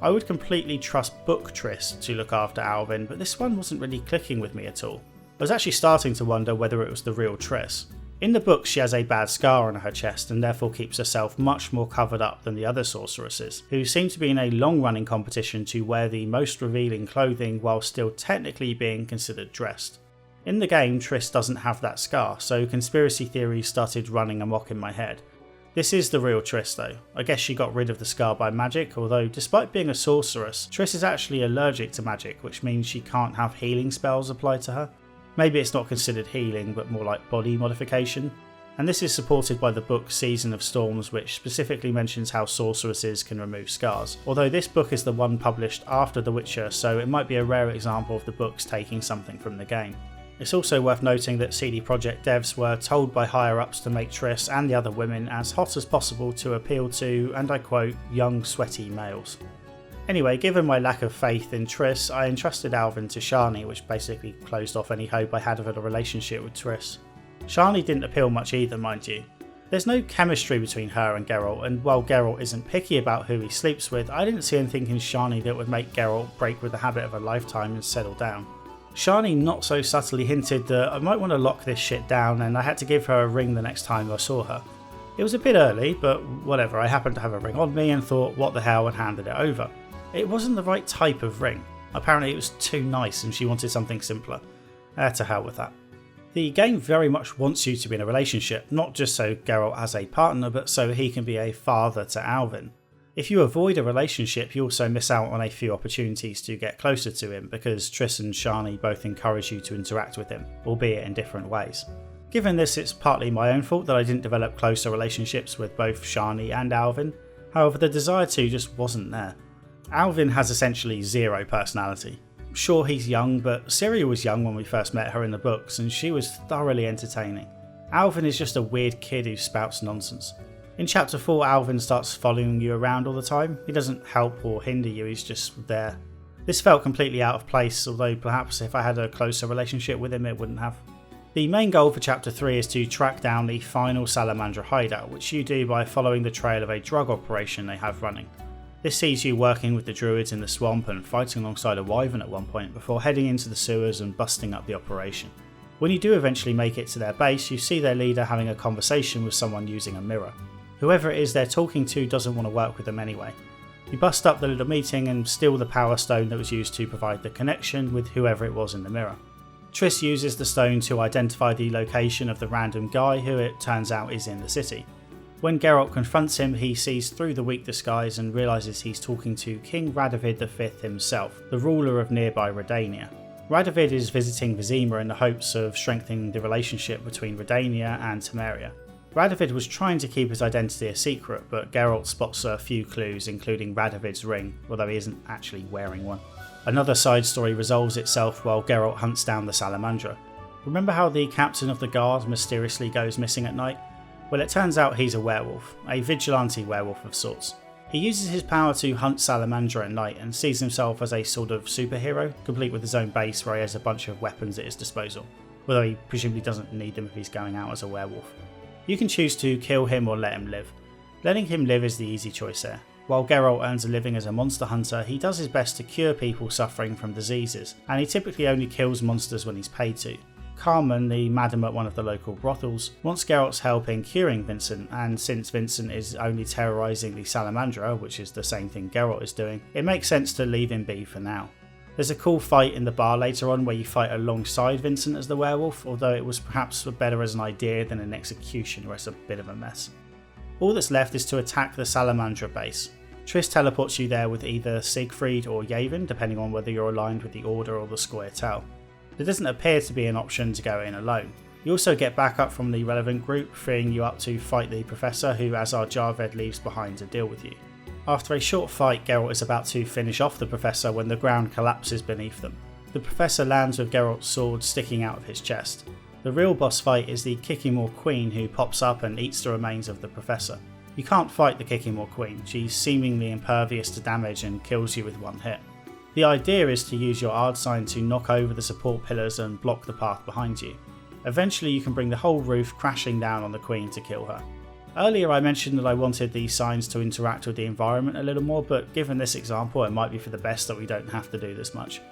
I would completely trust Book Triss to look after Alvin, but this one wasn't really clicking with me at all. I was actually starting to wonder whether it was the real Triss. In the book, she has a bad scar on her chest and therefore keeps herself much more covered up than the other sorceresses, who seem to be in a long-running competition to wear the most revealing clothing while still technically being considered dressed. In the game, Triss doesn't have that scar, so conspiracy theories started running amok in my head. This is the real Triss though. I guess she got rid of the scar by magic, although despite being a sorceress, Triss is actually allergic to magic, which means she can't have healing spells applied to her. Maybe it's not considered healing, but more like body modification. And this is supported by the book Season of Storms, which specifically mentions how sorceresses can remove scars. Although this book is the one published after The Witcher, so it might be a rare example of the books taking something from the game. It's also worth noting that CD Projekt devs were told by higher-ups to make Triss and the other women as hot as possible to appeal to, and I quote, young sweaty males. Anyway, given my lack of faith in Triss, I entrusted Alvin to Shani, which basically closed off any hope I had of a relationship with Triss. Shani didn't appeal much either, mind you. There's no chemistry between her and Geralt, and while Geralt isn't picky about who he sleeps with, I didn't see anything in Shani that would make Geralt break with the habit of a lifetime and settle down. Shani not so subtly hinted that I might want to lock this shit down and I had to give her a ring the next time I saw her. It was a bit early, but whatever, I happened to have a ring on me and thought what the hell and handed it over. It wasn't the right type of ring. Apparently it was too nice and she wanted something simpler. To hell with that. The game very much wants you to be in a relationship, not just so Geralt has a partner, but so he can be a father to Alvin. If you avoid a relationship, you also miss out on a few opportunities to get closer to him, because Triss and Shani both encourage you to interact with him, albeit in different ways. Given this, it's partly my own fault that I didn't develop closer relationships with both Shani and Alvin, however the desire to just wasn't there. Alvin has essentially zero personality. Sure, he's young, but Ciri was young when we first met her in the books and she was thoroughly entertaining. Alvin is just a weird kid who spouts nonsense. In chapter 4, Alvin starts following you around all the time. He doesn't help or hinder you, he's just there. This felt completely out of place, although perhaps if I had a closer relationship with him it wouldn't have. The main goal for chapter 3 is to track down the final Salamandra hideout, which you do by following the trail of a drug operation they have running. This sees you working with the druids in the swamp and fighting alongside a wyvern at one point before heading into the sewers and busting up the operation. When you do eventually make it to their base, you see their leader having a conversation with someone using a mirror. Whoever it is they're talking to doesn't want to work with them anyway. You bust up the little meeting and steal the power stone that was used to provide the connection with whoever it was in the mirror. Triss uses the stone to identify the location of the random guy who it turns out is in the city. When Geralt confronts him, he sees through the weak disguise and realises he's talking to King Radovid V himself, the ruler of nearby Redania. Radovid is visiting Vizima in the hopes of strengthening the relationship between Redania and Temeria. Radovid was trying to keep his identity a secret, but Geralt spots a few clues, including Radovid's ring, although he isn't actually wearing one. Another side story resolves itself while Geralt hunts down the Salamandra. Remember how the captain of the guard mysteriously goes missing at night? Well, it turns out he's a werewolf, a vigilante werewolf of sorts. He uses his power to hunt Salamandra at night and sees himself as a sort of superhero, complete with his own base where he has a bunch of weapons at his disposal, although he presumably doesn't need them if he's going out as a werewolf. You can choose to kill him or let him live. Letting him live is the easy choice here. While Geralt earns a living as a monster hunter, he does his best to cure people suffering from diseases, and he typically only kills monsters when he's paid to. Carmen, the madam at one of the local brothels, wants Geralt's help in curing Vincent, and since Vincent is only terrorising the Salamandra, which is the same thing Geralt is doing, it makes sense to leave him be for now. There's a cool fight in the bar later on where you fight alongside Vincent as the werewolf, although it was perhaps better as an idea than an execution where it's a bit of a mess. All that's left is to attack the Salamandra base. Triss teleports you there with either Siegfried or Yavin, depending on whether you're aligned with the Order or the Scoia'tael. There doesn't appear to be an option to go in alone. You also get backup from the relevant group, freeing you up to fight the Professor, who Azar Jarved leaves behind to deal with you. After a short fight, Geralt is about to finish off the Professor when the ground collapses beneath them. The Professor lands with Geralt's sword sticking out of his chest. The real boss fight is the Kikimor Queen, who pops up and eats the remains of the Professor. You can't fight the Kikimor Queen, she's seemingly impervious to damage and kills you with one hit. The idea is to use your Ard sign to knock over the support pillars and block the path behind you. Eventually you can bring the whole roof crashing down on the Queen to kill her. Earlier I mentioned that I wanted these signs to interact with the environment a little more, but given this example it might be for the best that we don't have to do this much.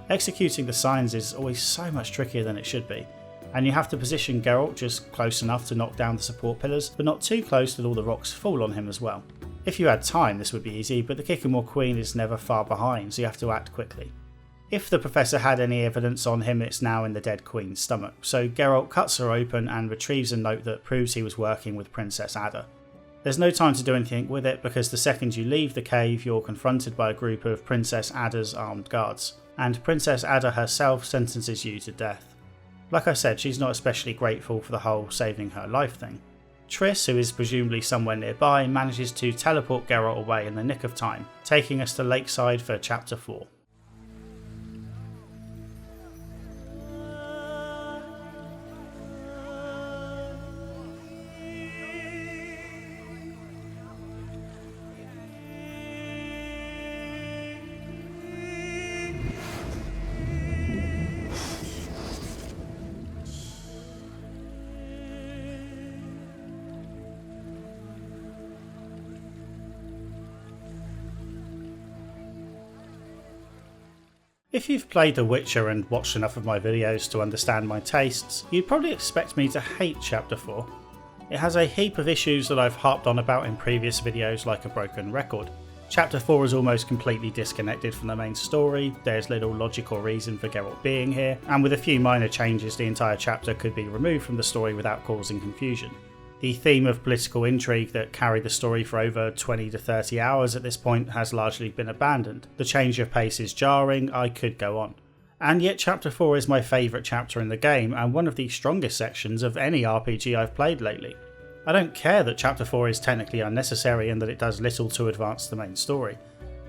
Executing the signs is always so much trickier than it should be, and you have to position Geralt just close enough to knock down the support pillars, but not too close that all the rocks fall on him as well. If you had time this would be easy, but the Kickamore Queen is never far behind, so you have to act quickly. If the Professor had any evidence on him, it's now in the dead Queen's stomach, so Geralt cuts her open and retrieves a note that proves he was working with Princess Ada. There's no time to do anything with it because the second you leave the cave you're confronted by a group of Princess Ada's armed guards, and Princess Ada herself sentences you to death. Like I said, she's not especially grateful for the whole saving her life thing. Triss, who is presumably somewhere nearby, manages to teleport Geralt away in the nick of time, taking us to Lakeside for Chapter 4. If you've played The Witcher and watched enough of my videos to understand my tastes, you'd probably expect me to hate Chapter 4. It has a heap of issues that I've harped on about in previous videos like a broken record. Chapter 4 is almost completely disconnected from the main story, there's little logical reason for Geralt being here, and with a few minor changes the entire chapter could be removed from the story without causing confusion. The theme of political intrigue that carried the story for over 20 to 30 hours at this point has largely been abandoned. The change of pace is jarring, I could go on. And yet Chapter 4 is my favourite chapter in the game and one of the strongest sections of any RPG I've played lately. I don't care that Chapter 4 is technically unnecessary and that it does little to advance the main story.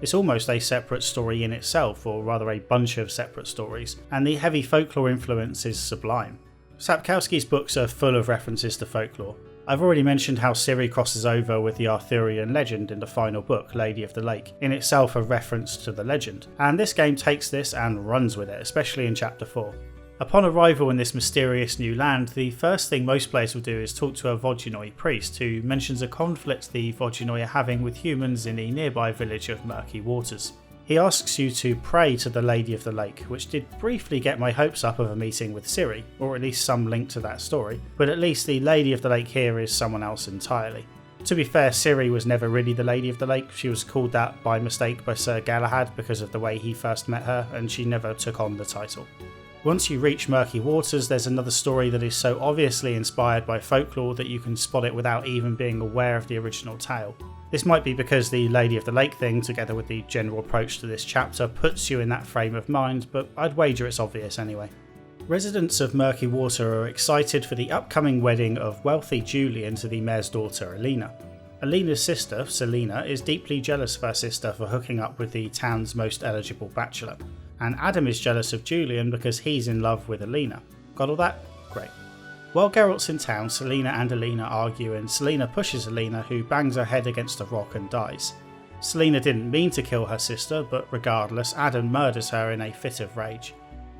It's almost a separate story in itself, or rather a bunch of separate stories, and the heavy folklore influence is sublime. Sapkowski's books are full of references to folklore. I've already mentioned how Ciri crosses over with the Arthurian legend in the final book, Lady of the Lake, in itself a reference to the legend, and this game takes this and runs with it, especially in Chapter 4. Upon arrival in this mysterious new land, the first thing most players will do is talk to a Vodunoi priest who mentions a conflict the Vodunoi are having with humans in the nearby village of Murky Waters. He asks you to pray to the Lady of the Lake, which did briefly get my hopes up of a meeting with Ciri, or at least some link to that story, but at least the Lady of the Lake here is someone else entirely. To be fair, Ciri was never really the Lady of the Lake, she was called that by mistake by Sir Galahad because of the way he first met her, and she never took on the title. Once you reach Murky Waters, there's another story that is so obviously inspired by folklore that you can spot it without even being aware of the original tale. This might be because the Lady of the Lake thing, together with the general approach to this chapter, puts you in that frame of mind, but I'd wager it's obvious anyway. Residents of Murky Water are excited for the upcoming wedding of wealthy Julian to the mayor's daughter, Alina. Alina's sister, Selena, is deeply jealous of her sister for hooking up with the town's most eligible bachelor, and Adam is jealous of Julian because he's in love with Alina. Got all that? Great. While Geralt's in town, Selena and Alina argue and Selena pushes Alina, who bangs her head against a rock and dies. Selena didn't mean to kill her sister, but regardless, Adam murders her in a fit of rage.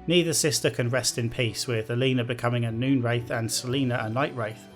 Neither sister can rest in peace, with Alina becoming a noon wraith and Selena a night wraith.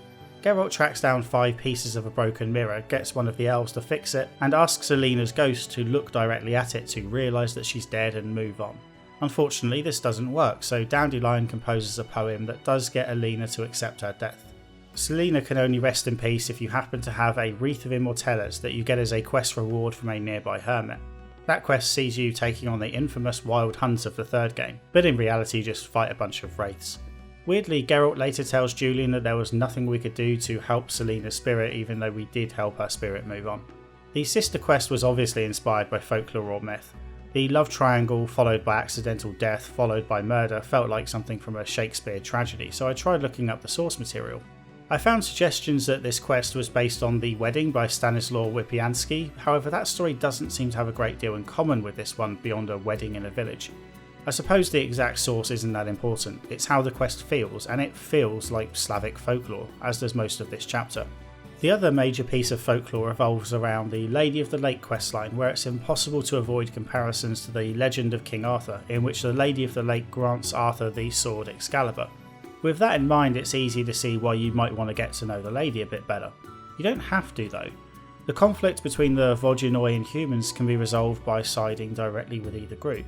Geralt tracks down 5 pieces of a broken mirror, gets one of the elves to fix it, and asks Alina's ghost to look directly at it to realise that she's dead and move on. Unfortunately, this doesn't work, so Dandelion composes a poem that does get Alina to accept her death. Selena can only rest in peace if you happen to have a Wreath of Immortelles that you get as a quest reward from a nearby hermit. That quest sees you taking on the infamous Wild Hunt of the third game, but in reality just fight a bunch of wraiths. Weirdly, Geralt later tells Julian that there was nothing we could do to help Selena's spirit, even though we did help her spirit move on. The sister quest was obviously inspired by folklore or myth. The love triangle, followed by accidental death, followed by murder, felt like something from a Shakespeare tragedy, so I tried looking up the source material. I found suggestions that this quest was based on The Wedding by Stanislaw Wypiański, however that story doesn't seem to have a great deal in common with this one beyond a wedding in a village. I suppose the exact source isn't that important, it's how the quest feels, and it feels like Slavic folklore, as does most of this chapter. The other major piece of folklore revolves around the Lady of the Lake questline, where it's impossible to avoid comparisons to the legend of King Arthur, in which the Lady of the Lake grants Arthur the sword Excalibur. With that in mind, it's easy to see why you might want to get to know the lady a bit better. You don't have to though. The conflict between the Vodunoi and humans can be resolved by siding directly with either group.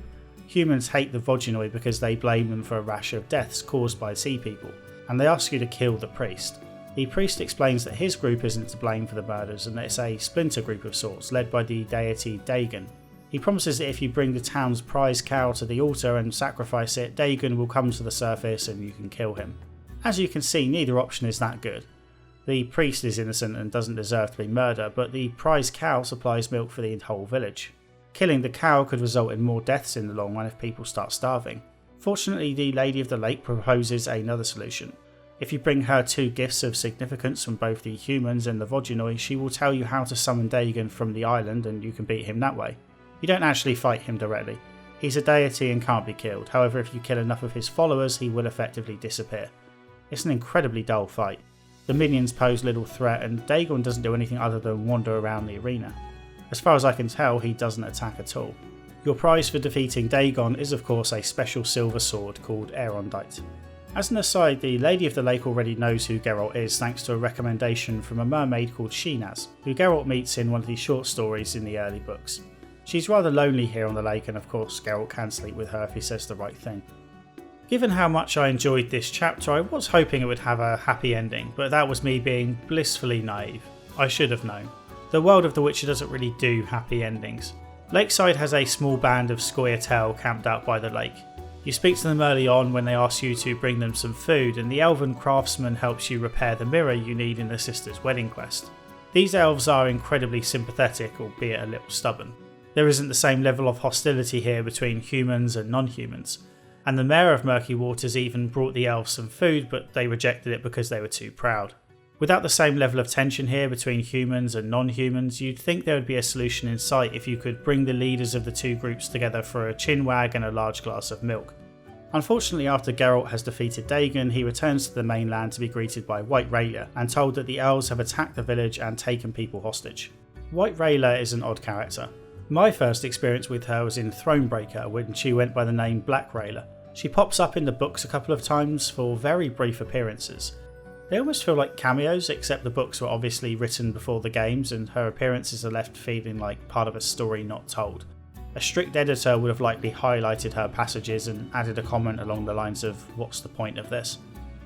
Humans hate the Vodunoi because they blame them for a rash of deaths caused by sea people, and they ask you to kill the priest. The priest explains that his group isn't to blame for the murders and that it's a splinter group of sorts led by the deity Dagon. He promises that if you bring the town's prize cow to the altar and sacrifice it, Dagon will come to the surface and you can kill him. As you can see, neither option is that good. The priest is innocent and doesn't deserve to be murdered, but the prize cow supplies milk for the whole village. Killing the cow could result in more deaths in the long run if people start starving. Fortunately, the Lady of the Lake proposes another solution. If you bring her 2 gifts of significance from both the humans and the Vodunoi, she will tell you how to summon Dagon from the island and you can beat him that way. You don't actually fight him directly. He's a deity and can't be killed, however if you kill enough of his followers he will effectively disappear. It's an incredibly dull fight. The minions pose little threat and Dagon doesn't do anything other than wander around the arena. As far as I can tell, he doesn't attack at all. Your prize for defeating Dagon is of course a special silver sword called Aerondite. As an aside, the Lady of the Lake already knows who Geralt is thanks to a recommendation from a mermaid called Shinaz, who Geralt meets in one of the short stories in the early books. She's rather lonely here on the lake and of course Geralt can sleep with her if he says the right thing. Given how much I enjoyed this chapter, I was hoping it would have a happy ending, but that was me being blissfully naive. I should have known. The world of The Witcher doesn't really do happy endings. Lakeside has a small band of Scoia'tael camped out by the lake. You speak to them early on when they ask you to bring them some food, and the elven craftsman helps you repair the mirror you need in the sister's wedding quest. These elves are incredibly sympathetic, albeit a little stubborn. There isn't the same level of hostility here between humans and non-humans, and the mayor of Murky Waters even brought the elves some food, but they rejected it because they were too proud. Without the same level of tension here between humans and non-humans, you'd think there would be a solution in sight if you could bring the leaders of the 2 groups together for a chinwag and a large glass of milk. Unfortunately, after Geralt has defeated Dagon, he returns to the mainland to be greeted by White Rayla and told that the elves have attacked the village and taken people hostage. White Rayla is an odd character. My first experience with her was in Thronebreaker when she went by the name Black Rayla. She pops up in the books a couple of times for very brief appearances. They almost feel like cameos, except the books were obviously written before the games and her appearances are left feeling like part of a story not told. A strict editor would have likely highlighted her passages and added a comment along the lines of, "What's the point of this?"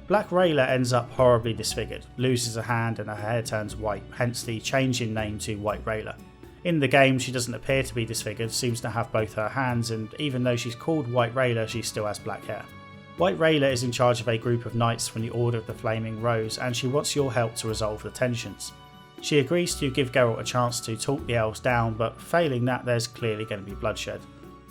Black Rayla ends up horribly disfigured, loses a hand and her hair turns white, hence the change in name to White Rayla. In the game she doesn't appear to be disfigured, seems to have both her hands, and even though she's called White Rayla she still has black hair. White Rayla is in charge of a group of knights from the Order of the Flaming Rose and she wants your help to resolve the tensions. She agrees to give Geralt a chance to talk the elves down, but failing that there's clearly going to be bloodshed.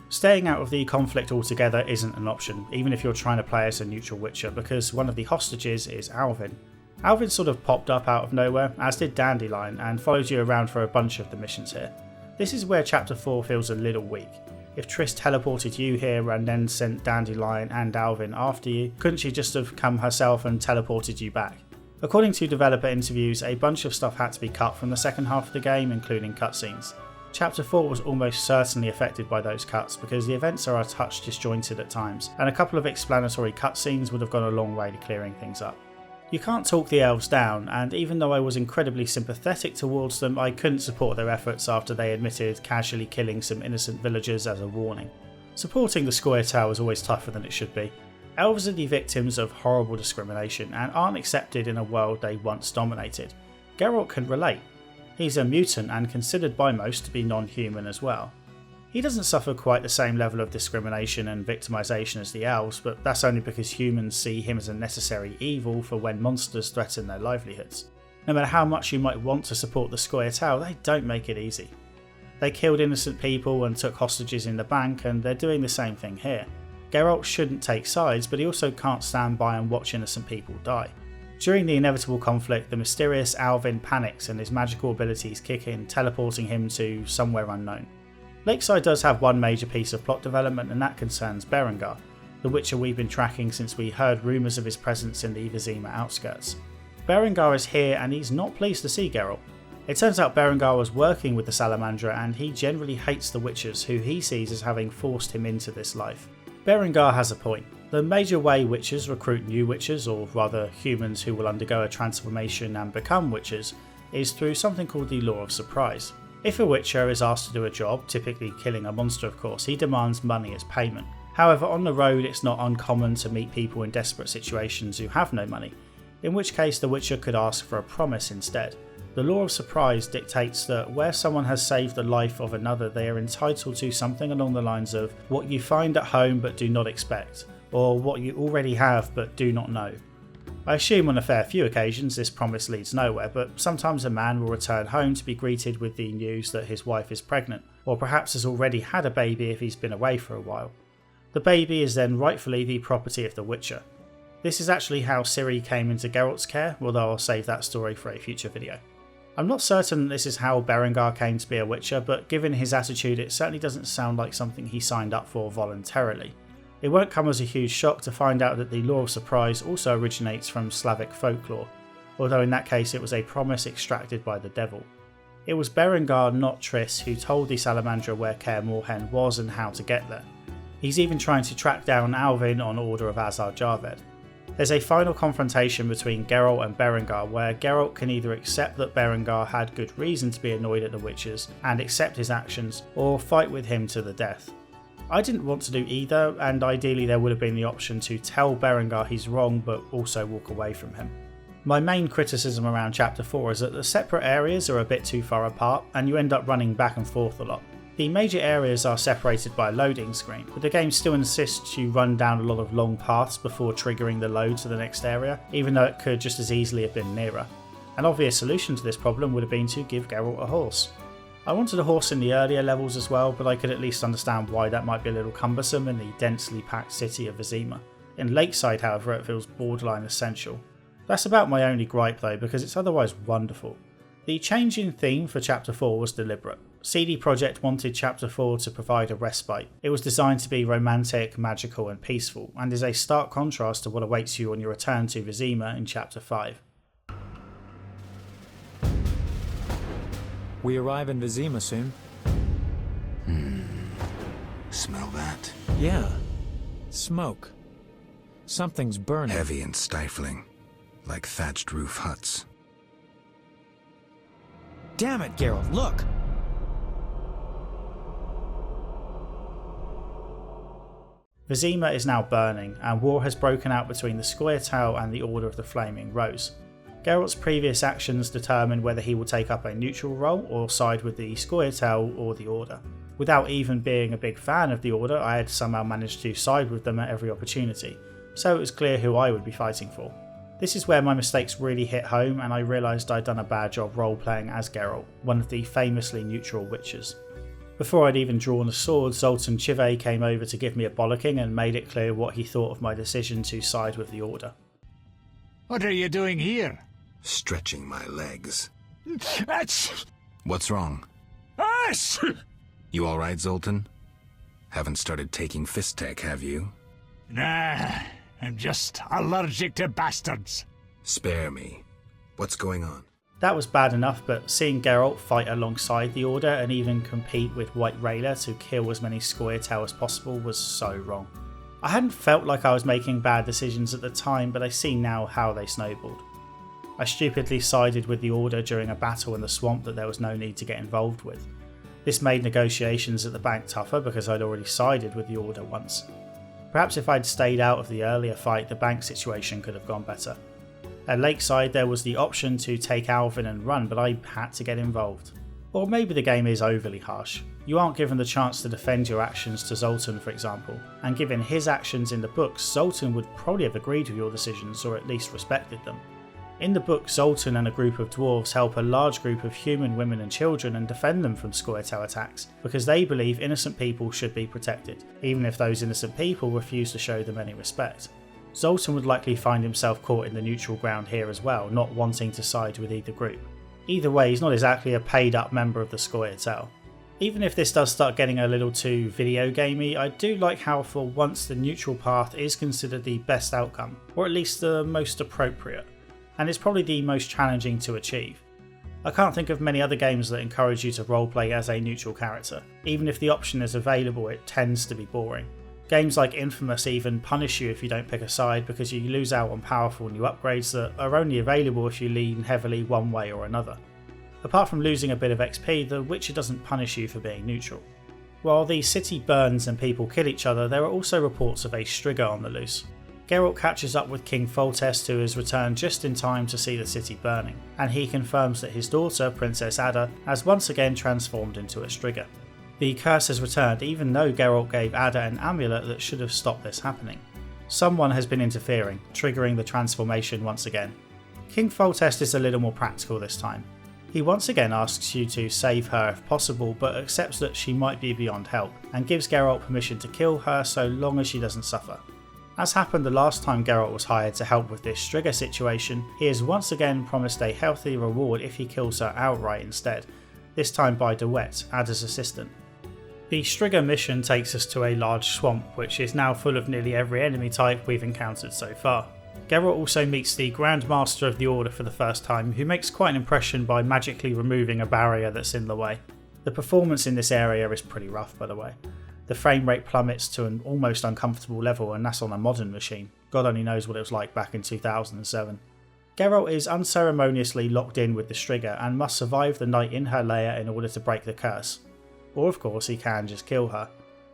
Staying out of the conflict altogether isn't an option, even if you're trying to play as a neutral Witcher, because one of the hostages is Alvin. Alvin sort of popped up out of nowhere, as did Dandelion, and follows you around for a bunch of the missions here. This is where Chapter 4 feels a little weak. If Triss teleported you here and then sent Dandelion and Alvin after you, couldn't she just have come herself and teleported you back? According to developer interviews, a bunch of stuff had to be cut from the second half of the game, including cutscenes. Chapter 4 was almost certainly affected by those cuts because the events are a touch disjointed at times, and a couple of explanatory cutscenes would have gone a long way to clearing things up. You can't talk the elves down, and even though I was incredibly sympathetic towards them, I couldn't support their efforts after they admitted casually killing some innocent villagers as a warning. Supporting the Scoia'tael is always tougher than it should be. Elves are the victims of horrible discrimination and aren't accepted in a world they once dominated. Geralt can relate. He's a mutant and considered by most to be non-human as well. He doesn't suffer quite the same level of discrimination and victimisation as the elves, but that's only because humans see him as a necessary evil for when monsters threaten their livelihoods. No matter how much you might want to support the Scoia'tael, they don't make it easy. They killed innocent people and took hostages in the bank, and they're doing the same thing here. Geralt shouldn't take sides, but he also can't stand by and watch innocent people die. During the inevitable conflict, the mysterious Alvin panics and his magical abilities kick in, teleporting him to somewhere unknown. Lakeside does have one major piece of plot development, and that concerns Berengar, the Witcher we've been tracking since we heard rumours of his presence in the Vizima outskirts. Berengar is here and he's not pleased to see Geralt. It turns out Berengar was working with the Salamandra and he generally hates the Witchers, who he sees as having forced him into this life. Berengar has a point. The major way Witchers recruit new Witchers, or rather humans who will undergo a transformation and become Witchers, is through something called the Law of Surprise. If a Witcher is asked to do a job, typically killing a monster of course, he demands money as payment. However, on the road it's not uncommon to meet people in desperate situations who have no money, in which case the Witcher could ask for a promise instead. The Law of Surprise dictates that where someone has saved the life of another, they are entitled to something along the lines of what you find at home but do not expect, or what you already have but do not know. I assume on a fair few occasions this promise leads nowhere, but sometimes a man will return home to be greeted with the news that his wife is pregnant, or perhaps has already had a baby if he's been away for a while. The baby is then rightfully the property of the Witcher. This is actually how Ciri came into Geralt's care, although I'll save that story for a future video. I'm not certain this is how Berengar came to be a Witcher, but given his attitude it certainly doesn't sound like something he signed up for voluntarily. It won't come as a huge shock to find out that the Law of Surprise also originates from Slavic folklore, although in that case it was a promise extracted by the devil. It was Berengar, not Triss, who told the Salamandra where Kaer Morhen was and how to get there. He's even trying to track down Alvin on order of Azar Javed. There's a final confrontation between Geralt and Berengar where Geralt can either accept that Berengar had good reason to be annoyed at the Witchers and accept his actions, or fight with him to the death. I didn't want to do either, and ideally there would have been the option to tell Berengar he's wrong but also walk away from him. My main criticism around Chapter 4 is that the separate areas are a bit too far apart and you end up running back and forth a lot. The major areas are separated by a loading screen, but the game still insists you run down a lot of long paths before triggering the load to the next area, even though it could just as easily have been nearer. An obvious solution to this problem would have been to give Geralt a horse. I wanted a horse in the earlier levels as well, but I could at least understand why that might be a little cumbersome in the densely packed city of Vizima. In Lakeside, however, it feels borderline essential. That's about my only gripe though, because it's otherwise wonderful. The change in theme for Chapter 4 was deliberate. CD Projekt wanted Chapter 4 to provide a respite. It was designed to be romantic, magical and peaceful, and is a stark contrast to what awaits you on your return to Vizima in Chapter 5. We arrive in Vizima soon. Smell that? Yeah. Smoke. Something's burning. Heavy and stifling, like thatched roof huts. Damn it, Geralt, look! Vizima is now burning, and war has broken out between the Scoia'tael and the Order of the Flaming Rose. Geralt's previous actions determine whether he will take up a neutral role or side with the Scoia'tael or the Order. Without even being a big fan of the Order, I had somehow managed to side with them at every opportunity, so it was clear who I would be fighting for. This is where my mistakes really hit home and I realised I'd done a bad job role-playing as Geralt, one of the famously neutral Witchers. Before I'd even drawn a sword, Zoltan Chive came over to give me a bollocking and made it clear what he thought of my decision to side with the Order. What are you doing here? Stretching my legs. That's... What's wrong? us! You alright, Zoltan? Haven't started taking fist tech, have you? Nah, I'm just allergic to bastards. Spare me. What's going on? That was bad enough, but seeing Geralt fight alongside the Order and even compete with White Rayla to kill as many Scoia'tael as possible was so wrong. I hadn't felt like I was making bad decisions at the time, but I see now how they snowballed. I stupidly sided with the Order during a battle in the swamp that there was no need to get involved with. This made negotiations at the bank tougher because I'd already sided with the Order once. Perhaps if I'd stayed out of the earlier fight, the bank situation could have gone better. At Lakeside there was the option to take Alvin and run, but I had to get involved. Or maybe the game is overly harsh. You aren't given the chance to defend your actions to Zoltan, for example, and given his actions in the books, Zoltan would probably have agreed with your decisions or at least respected them. In the book, Zoltan and a group of dwarves help a large group of human women and children and defend them from Scoia'tael attacks, because they believe innocent people should be protected, even if those innocent people refuse to show them any respect. Zoltan would likely find himself caught in the neutral ground here as well, not wanting to side with either group. Either way, he's not exactly a paid up member of the Scoia'tael. Even if this does start getting a little too video gamey, I do like how for once the neutral path is considered the best outcome, or at least the most appropriate, and it's probably the most challenging to achieve. I can't think of many other games that encourage you to roleplay as a neutral character. Even if the option is available, it tends to be boring. Games like Infamous even punish you if you don't pick a side because you lose out on powerful new upgrades that are only available if you lean heavily one way or another. Apart from losing a bit of XP, the Witcher doesn't punish you for being neutral. While the city burns and people kill each other, there are also reports of a Striga on the loose. Geralt catches up with King Foltest, who has returned just in time to see the city burning, and he confirms that his daughter, Princess Ada, has once again transformed into a Striga. The curse has returned even though Geralt gave Ada an amulet that should have stopped this happening. Someone has been interfering, triggering the transformation once again. King Foltest is a little more practical this time. He once again asks you to save her if possible, but accepts that she might be beyond help, and gives Geralt permission to kill her so long as she doesn't suffer. As happened the last time Geralt was hired to help with this Striga situation, he is once again promised a healthy reward if he kills her outright instead, this time by Dewet, Ada's assistant. The Striga mission takes us to a large swamp, which is now full of nearly every enemy type we've encountered so far. Geralt also meets the Grand Master of the Order for the first time, who makes quite an impression by magically removing a barrier that's in the way. The performance in this area is pretty rough, by the way. The frame rate plummets to an almost uncomfortable level, and that's on a modern machine. God only knows what it was like back in 2007. Geralt is unceremoniously locked in with the Striga and must survive the night in her lair in order to break the curse. Or of course he can just kill her.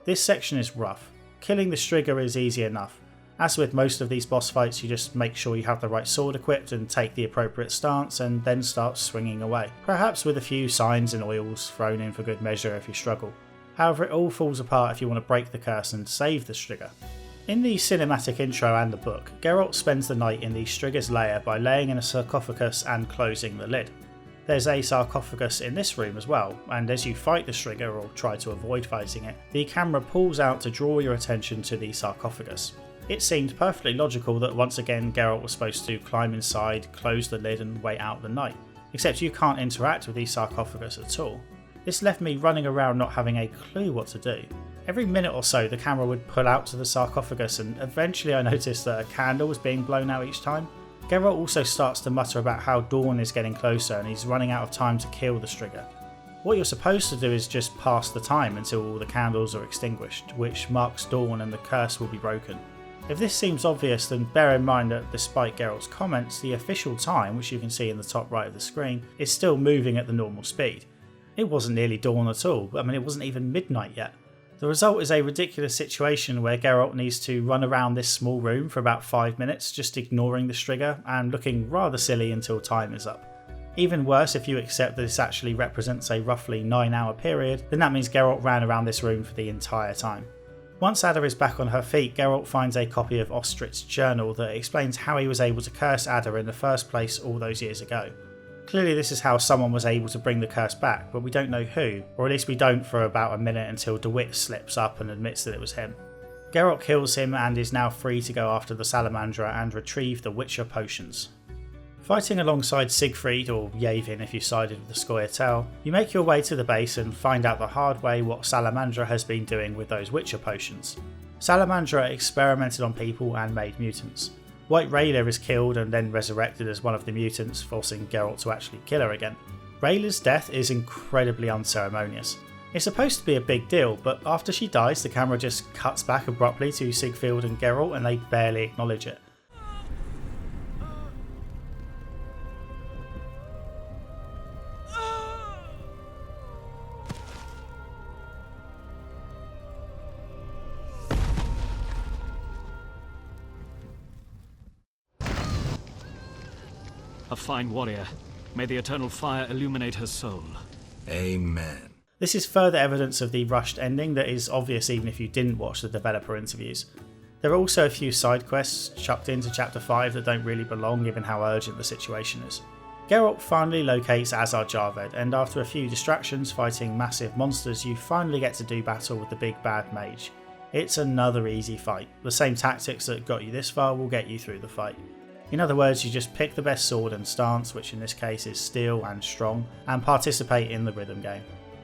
This section is rough. Killing the Striga is easy enough. As with most of these boss fights, you just make sure you have the right sword equipped and take the appropriate stance and then start swinging away, perhaps with a few signs and oils thrown in for good measure if you struggle. However, it all falls apart if you want to break the curse and save the Striga. In the cinematic intro and the book, Geralt spends the night in the Striga's lair by laying in a sarcophagus and closing the lid. There's a sarcophagus in this room as well, and as you fight the Striga or try to avoid fighting it, the camera pulls out to draw your attention to the sarcophagus. It seemed perfectly logical that once again Geralt was supposed to climb inside, close the lid and wait out the night, except you can't interact with the sarcophagus at all. This left me running around not having a clue what to do. Every minute or so the camera would pull out to the sarcophagus, and eventually I noticed that a candle was being blown out each time. Geralt also starts to mutter about how dawn is getting closer and he's running out of time to kill the Striga. What you're supposed to do is just pass the time until all the candles are extinguished, which marks dawn and the curse will be broken. If this seems obvious, then bear in mind that despite Geralt's comments, the official time, which you can see in the top right of the screen, is still moving at the normal speed. It wasn't nearly dawn at all. It wasn't even midnight yet. The result is a ridiculous situation where Geralt needs to run around this small room for about 5 minutes, just ignoring the Striga and looking rather silly until time is up. Even worse, if you accept that this actually represents a roughly 9-hour period, then that means Geralt ran around this room for the entire time. Once Ada is back on her feet, Geralt finds a copy of Ostrit's journal that explains how he was able to curse Ada in the first place all those years ago. Clearly this is how someone was able to bring the curse back, but we don't know who, or at least we don't for about a minute until DeWitt slips up and admits that it was him. Geralt kills him and is now free to go after the Salamandra and retrieve the Witcher potions. Fighting alongside Siegfried, or Yavin if you sided with the Scoia'tael, you make your way to the base and find out the hard way what Salamandra has been doing with those Witcher potions. Salamandra experimented on people and made mutants. White Rayla is killed and then resurrected as one of the mutants, forcing Geralt to actually kill her again. Rayla's death is incredibly unceremonious. It's supposed to be a big deal, but after she dies the camera just cuts back abruptly to Siegfried and Geralt and they barely acknowledge it. A fine warrior. May the eternal fire illuminate her soul. Amen. This is further evidence of the rushed ending that is obvious even if you didn't watch the developer interviews. There are also a few side quests chucked into Chapter 5 that don't really belong given how urgent the situation is. Geralt finally locates Azar Javed, and after a few distractions fighting massive monsters you finally get to do battle with the big bad mage. It's another easy fight. The same tactics that got you this far will get you through the fight. In other words, you just pick the best sword and stance, which in this case is steel and strong, and participate in the rhythm game.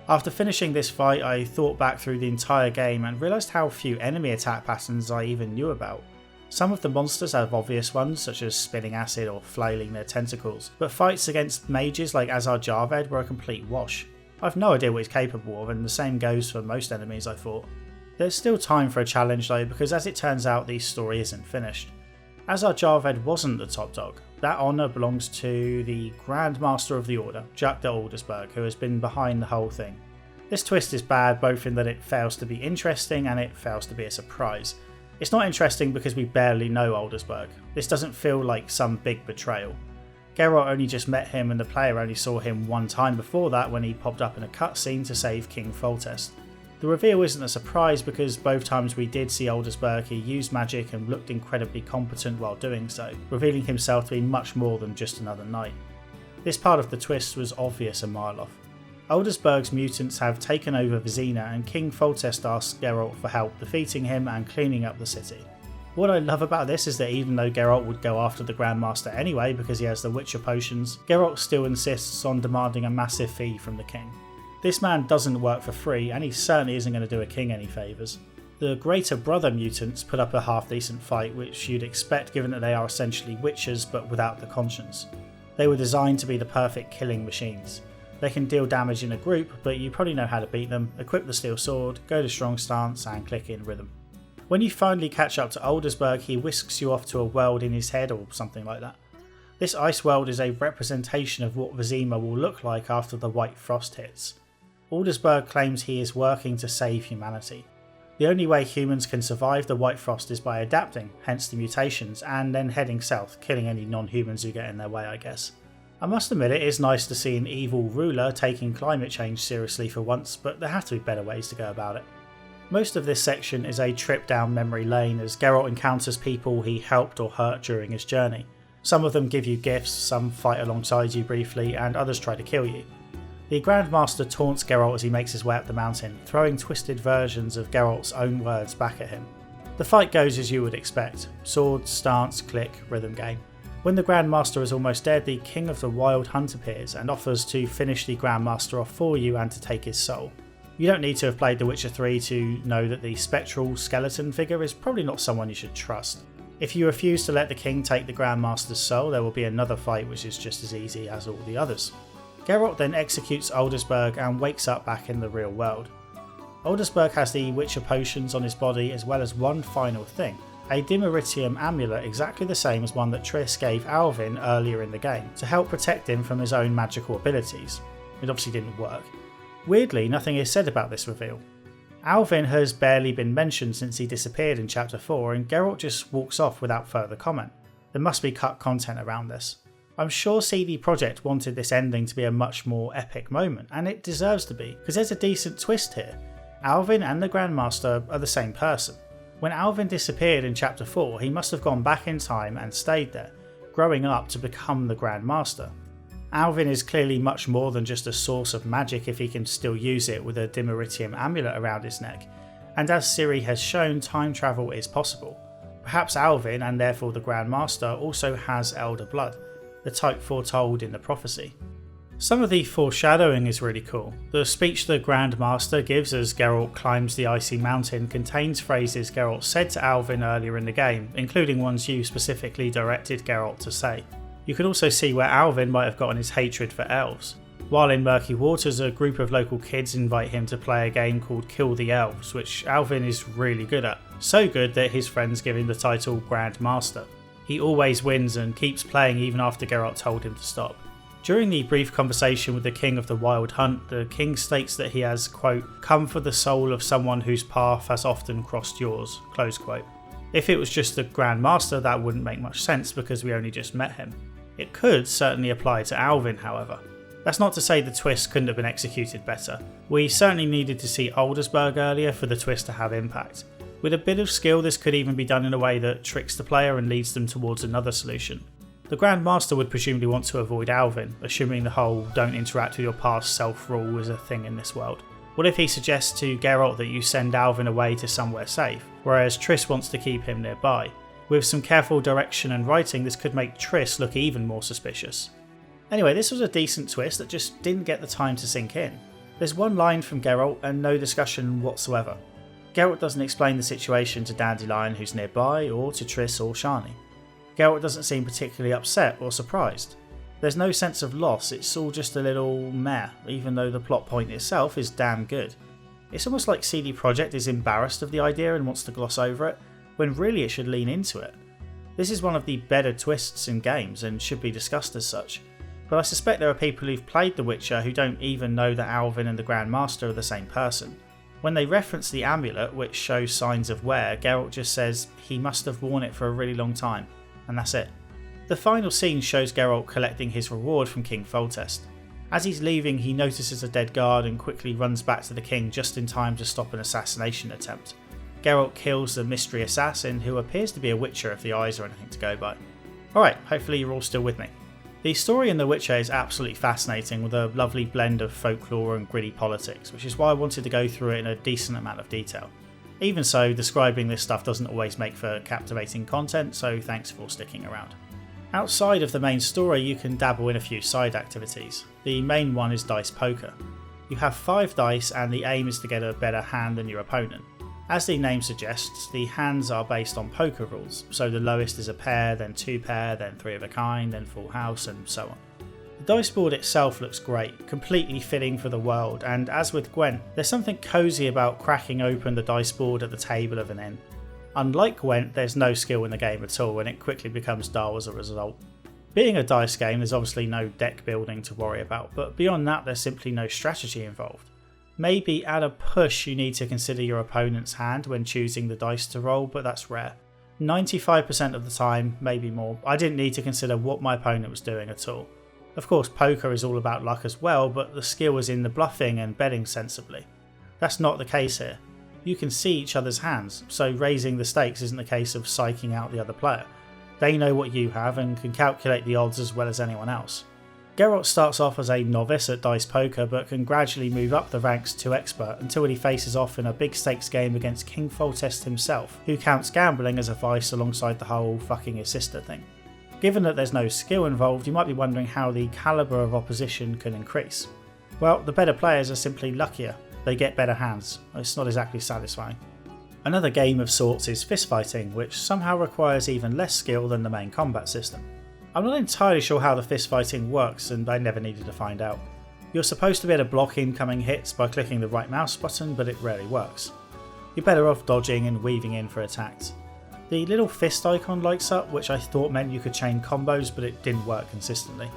After finishing this fight, I thought back through the entire game and realised how few enemy attack patterns I even knew about. Some of the monsters have obvious ones, such as spitting acid or flailing their tentacles, but fights against mages like Azar Javed were a complete wash. I've no idea what he's capable of, and the same goes for most enemies, I thought. There's still time for a challenge though, because as it turns out the story isn't finished. As our Jarved wasn't the top dog, that honour belongs to the Grand Master of the Order, Jack de Aldersberg, who has been behind the whole thing. This twist is bad both in that it fails to be interesting and it fails to be a surprise. It's not interesting because we barely know Aldersberg. This doesn't feel like some big betrayal. Geralt only just met him and the player only saw him one time before that when he popped up in a cutscene to save King Foltest. The reveal isn't a surprise because both times we did see Aldersberg he used magic and looked incredibly competent while doing so, revealing himself to be much more than just another knight. This part of the twist was obvious a mile off. Aldersberg's mutants have taken over Vizima and King Foltest asks Geralt for help defeating him and cleaning up the city. What I love about this is that even though Geralt would go after the Grandmaster anyway because he has the Witcher potions, Geralt still insists on demanding a massive fee from the king. This man doesn't work for free and he certainly isn't going to do a king any favours. The Greater Brother mutants put up a half decent fight, which you'd expect given that they are essentially witchers but without the conscience. They were designed to be the perfect killing machines. They can deal damage in a group, but you probably know how to beat them, equip the steel sword, go to strong stance and click in rhythm. When you finally catch up to Aldersberg, he whisks you off to a world in his head or something like that. This ice world is a representation of what Vizima will look like after the White Frost hits. Aldersberg claims he is working to save humanity. The only way humans can survive the White Frost is by adapting, hence the mutations, and then heading south, killing any non-humans who get in their way, I guess. I must admit it is nice to see an evil ruler taking climate change seriously for once, but there have to be better ways to go about it. Most of this section is a trip down memory lane as Geralt encounters people he helped or hurt during his journey. Some of them give you gifts, some fight alongside you briefly, and others try to kill you. The Grandmaster taunts Geralt as he makes his way up the mountain, throwing twisted versions of Geralt's own words back at him. The fight goes as you would expect: sword, stance, click, rhythm game. When the Grandmaster is almost dead, the King of the Wild Hunt appears and offers to finish the Grandmaster off for you and to take his soul. You don't need to have played The Witcher 3 to know that the spectral skeleton figure is probably not someone you should trust. If you refuse to let the King take the Grandmaster's soul, there will be another fight which is just as easy as all the others. Geralt then executes Aldersberg and wakes up back in the real world. Aldersberg has the Witcher potions on his body as well as one final thing, a Dimeritium amulet exactly the same as one that Triss gave Alvin earlier in the game to help protect him from his own magical abilities. It obviously didn't work. Weirdly, nothing is said about this reveal. Alvin has barely been mentioned since he disappeared in Chapter 4 and Geralt just walks off without further comment. There must be cut content around this. I'm sure CD Projekt wanted this ending to be a much more epic moment, and it deserves to be, because there's a decent twist here. Alvin and the Grandmaster are the same person. When Alvin disappeared in Chapter 4, he must have gone back in time and stayed there, growing up to become the Grandmaster. Alvin is clearly much more than just a source of magic if he can still use it with a Dimeritium amulet around his neck, and as Ciri has shown, time travel is possible. Perhaps Alvin, and therefore the Grandmaster, also has elder blood, the type foretold in the prophecy. Some of the foreshadowing is really cool. The speech the Grandmaster gives as Geralt climbs the icy mountain contains phrases Geralt said to Alvin earlier in the game, including ones you specifically directed Geralt to say. You can also see where Alvin might have gotten his hatred for elves. While in Murky Waters, a group of local kids invite him to play a game called Kill the Elves, which Alvin is really good at. So good that his friends give him the title Grandmaster. He always wins and keeps playing even after Geralt told him to stop. During the brief conversation with the King of the Wild Hunt, the King states that he has, quote, come for the soul of someone whose path has often crossed yours, close quote. If it was just the Grandmaster, that wouldn't make much sense because we only just met him. It could certainly apply to Alvin, however. That's not to say the twist couldn't have been executed better. We certainly needed to see Aldersberg earlier for the twist to have impact. With a bit of skill, this could even be done in a way that tricks the player and leads them towards another solution. The Grandmaster would presumably want to avoid Alvin, assuming the whole don't interact with your past self rule is a thing in this world. What if he suggests to Geralt that you send Alvin away to somewhere safe, whereas Triss wants to keep him nearby? With some careful direction and writing, this could make Triss look even more suspicious. Anyway, this was a decent twist that just didn't get the time to sink in. There's one line from Geralt and no discussion whatsoever. Geralt doesn't explain the situation to Dandelion who's nearby, or to Triss or Shani. Geralt doesn't seem particularly upset or surprised. There's no sense of loss, it's all just a little meh, even though the plot point itself is damn good. It's almost like CD Projekt is embarrassed of the idea and wants to gloss over it, when really it should lean into it. This is one of the better twists in games and should be discussed as such, but I suspect there are people who've played The Witcher who don't even know that Alvin and the Grand Master are the same person. When they reference the amulet, which shows signs of wear, Geralt just says he must have worn it for a really long time, and that's it. The final scene shows Geralt collecting his reward from King Foltest. As he's leaving, he notices a dead guard and quickly runs back to the king just in time to stop an assassination attempt. Geralt kills the mystery assassin, who appears to be a Witcher if the eyes are anything to go by. Alright, hopefully you're all still with me. The story in The Witcher is absolutely fascinating, with a lovely blend of folklore and gritty politics, which is why I wanted to go through it in a decent amount of detail. Even so, describing this stuff doesn't always make for captivating content, so thanks for sticking around. Outside of the main story, you can dabble in a few side activities. The main one is dice poker. You have 5 dice and the aim is to get a better hand than your opponent. As the name suggests, the hands are based on poker rules, so the lowest is a pair, then 2 pair, then 3 of a kind, then full house, and so on. The dice board itself looks great, completely fitting for the world, and as with Gwent, there's something cosy about cracking open the dice board at the table of an inn. Unlike Gwent, there's no skill in the game at all, and it quickly becomes dull as a result. Being a dice game, there's obviously no deck building to worry about, but beyond that there's simply no strategy involved. Maybe at a push you need to consider your opponent's hand when choosing the dice to roll, but that's rare. 95% of the time, maybe more, I didn't need to consider what my opponent was doing at all. Of course, poker is all about luck as well, but the skill is in the bluffing and betting sensibly. That's not the case here. You can see each other's hands, so raising the stakes isn't a case of psyching out the other player. They know what you have and can calculate the odds as well as anyone else. Geralt starts off as a novice at dice poker, but can gradually move up the ranks to expert until he faces off in a big stakes game against King Foltest himself, who counts gambling as a vice alongside the whole fucking his sister thing. Given that there's no skill involved, you might be wondering how the calibre of opposition can increase. Well, the better players are simply luckier. They get better hands. It's not exactly satisfying. Another game of sorts is fistfighting, which somehow requires even less skill than the main combat system. I'm not entirely sure how the fistfighting works, and I never needed to find out. You're supposed to be able to block incoming hits by clicking the right mouse button, but it rarely works. You're better off dodging and weaving in for attacks. The little fist icon lights up, which I thought meant you could chain combos, but it didn't work consistently.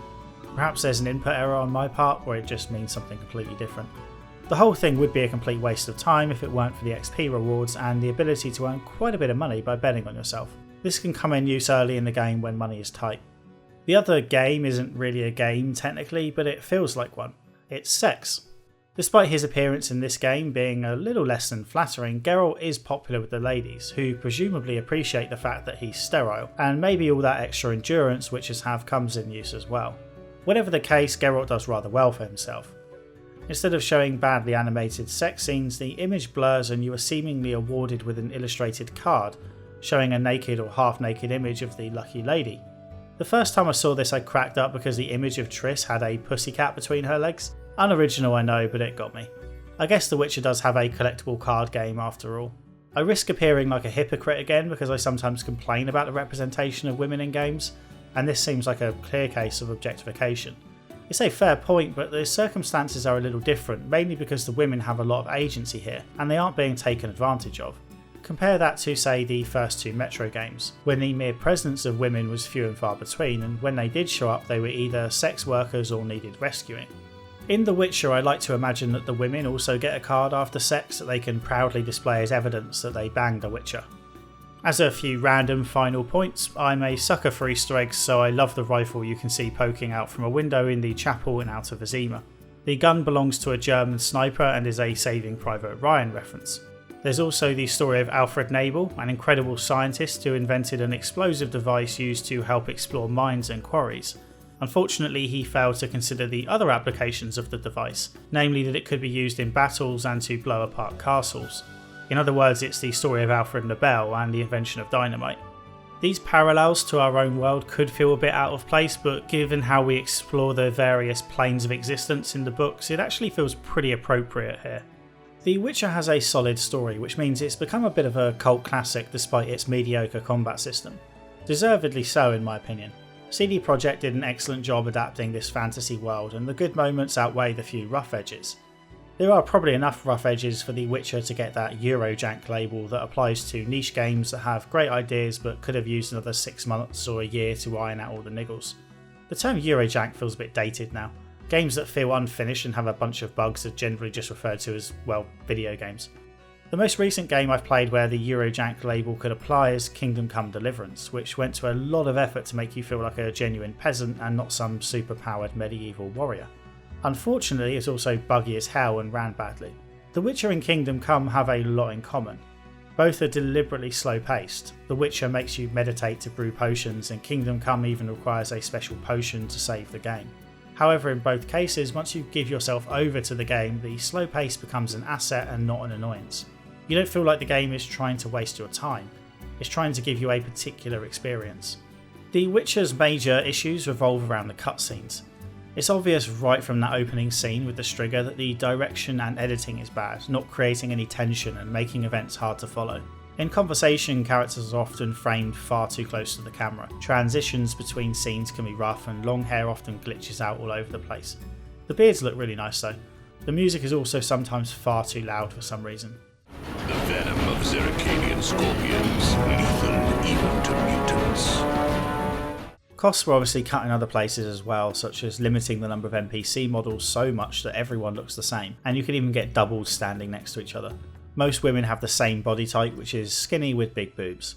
Perhaps there's an input error on my part, or it just means something completely different. The whole thing would be a complete waste of time if it weren't for the XP rewards and the ability to earn quite a bit of money by betting on yourself. This can come in use early in the game when money is tight. The other game isn't really a game technically, but it feels like one. It's sex. Despite his appearance in this game being a little less than flattering, Geralt is popular with the ladies, who presumably appreciate the fact that he's sterile, and maybe all that extra endurance witches have comes in use as well. Whatever the case, Geralt does rather well for himself. Instead of showing badly animated sex scenes, the image blurs and you are seemingly awarded with an illustrated card, showing a naked or half-naked image of the lucky lady. The first time I saw this I cracked up because the image of Triss had a pussycat between her legs. Unoriginal I know, but it got me. I guess The Witcher does have a collectible card game after all. I risk appearing like a hypocrite again because I sometimes complain about the representation of women in games, and this seems like a clear case of objectification. It's a fair point, but the circumstances are a little different, mainly because the women have a lot of agency here, and they aren't being taken advantage of. Compare that to, say, the first 2 Metro games, when the mere presence of women was few and far between, and when they did show up they were either sex workers or needed rescuing. In The Witcher I like to imagine that the women also get a card after sex that they can proudly display as evidence that they banged a Witcher. As a few random final points, I'm a sucker for Easter eggs, so I love the rifle you can see poking out from a window in the chapel in Outer Vizima. The gun belongs to a German sniper and is a Saving Private Ryan reference. There's also the story of Alfred Nabel, an incredible scientist who invented an explosive device used to help explore mines and quarries. Unfortunately, he failed to consider the other applications of the device, namely that it could be used in battles and to blow apart castles. In other words, it's the story of Alfred Nobel and the invention of dynamite. These parallels to our own world could feel a bit out of place, but given how we explore the various planes of existence in the books, it actually feels pretty appropriate here. The Witcher has a solid story, which means it's become a bit of a cult classic despite its mediocre combat system. Deservedly so in my opinion. CD Projekt did an excellent job adapting this fantasy world, and the good moments outweigh the few rough edges. There are probably enough rough edges for The Witcher to get that Eurojank label that applies to niche games that have great ideas but could have used another 6 months or a year to iron out all the niggles. The term Eurojank feels a bit dated now. Games that feel unfinished and have a bunch of bugs are generally just referred to as, well, video games. The most recent game I've played where the Eurojank label could apply is Kingdom Come Deliverance, which went to a lot of effort to make you feel like a genuine peasant and not some superpowered medieval warrior. Unfortunately, it's also buggy as hell and ran badly. The Witcher and Kingdom Come have a lot in common. Both are deliberately slow paced. The Witcher makes you meditate to brew potions, and Kingdom Come even requires a special potion to save the game. However, in both cases, once you give yourself over to the game, the slow pace becomes an asset and not an annoyance. You don't feel like the game is trying to waste your time, it's trying to give you a particular experience. The Witcher's major issues revolve around the cutscenes. It's obvious right from that opening scene with the Striga that the direction and editing is bad, not creating any tension and making events hard to follow. In conversation, characters are often framed far too close to the camera. Transitions between scenes can be rough and long hair often glitches out all over the place. The beards look really nice though. The music is also sometimes far too loud for some reason. The venom of Zeracanian scorpions, lethal even to mutants. Costs were obviously cut in other places as well, such as limiting the number of NPC models so much that everyone looks the same, and you can even get doubles standing next to each other. Most women have the same body type, which is skinny with big boobs.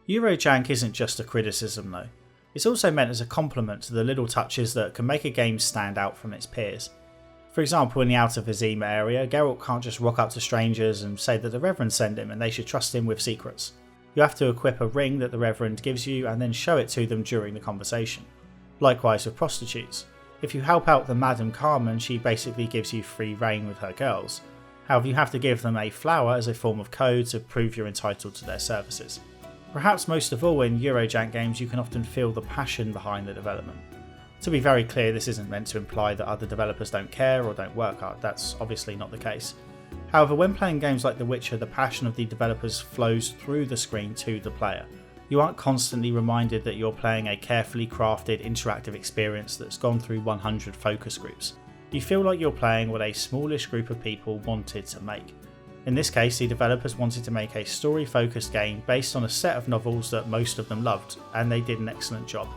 Eurojank isn't just a criticism though, it's also meant as a compliment to the little touches that can make a game stand out from its peers. For example, in the outer Vizima area, Geralt can't just rock up to strangers and say that the Reverend sent him and they should trust him with secrets. You have to equip a ring that the Reverend gives you and then show it to them during the conversation. Likewise with prostitutes. If you help out the Madame Carmen, she basically gives you free reign with her girls. However, you have to give them a flower as a form of code to prove you're entitled to their services. Perhaps most of all, in Eurojank games you can often feel the passion behind the development. To be very clear, this isn't meant to imply that other developers don't care or don't work hard, that's obviously not the case. However, when playing games like The Witcher, the passion of the developers flows through the screen to the player. You aren't constantly reminded that you're playing a carefully crafted interactive experience that's gone through 100 focus groups. You feel like you're playing what a smallish group of people wanted to make. In this case, the developers wanted to make a story-focused game based on a set of novels that most of them loved, and they did an excellent job.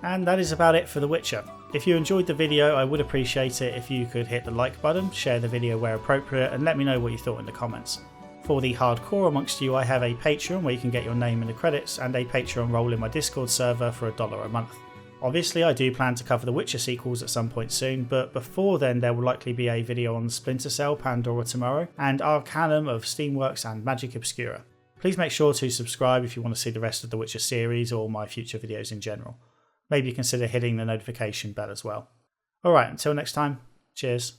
And that is about it for The Witcher. If you enjoyed the video, I would appreciate it if you could hit the like button, share the video where appropriate, and let me know what you thought in the comments. For the hardcore amongst you, I have a Patreon where you can get your name in the credits, and a Patreon role in my Discord server for $1 a month. Obviously, I do plan to cover the Witcher sequels at some point soon, but before then there will likely be a video on Splinter Cell Pandora Tomorrow, and Arcanum of Steamworks and Magic Obscura. Please make sure to subscribe if you want to see the rest of the Witcher series or my future videos in general. Maybe consider hitting the notification bell as well. Alright, until next time, cheers.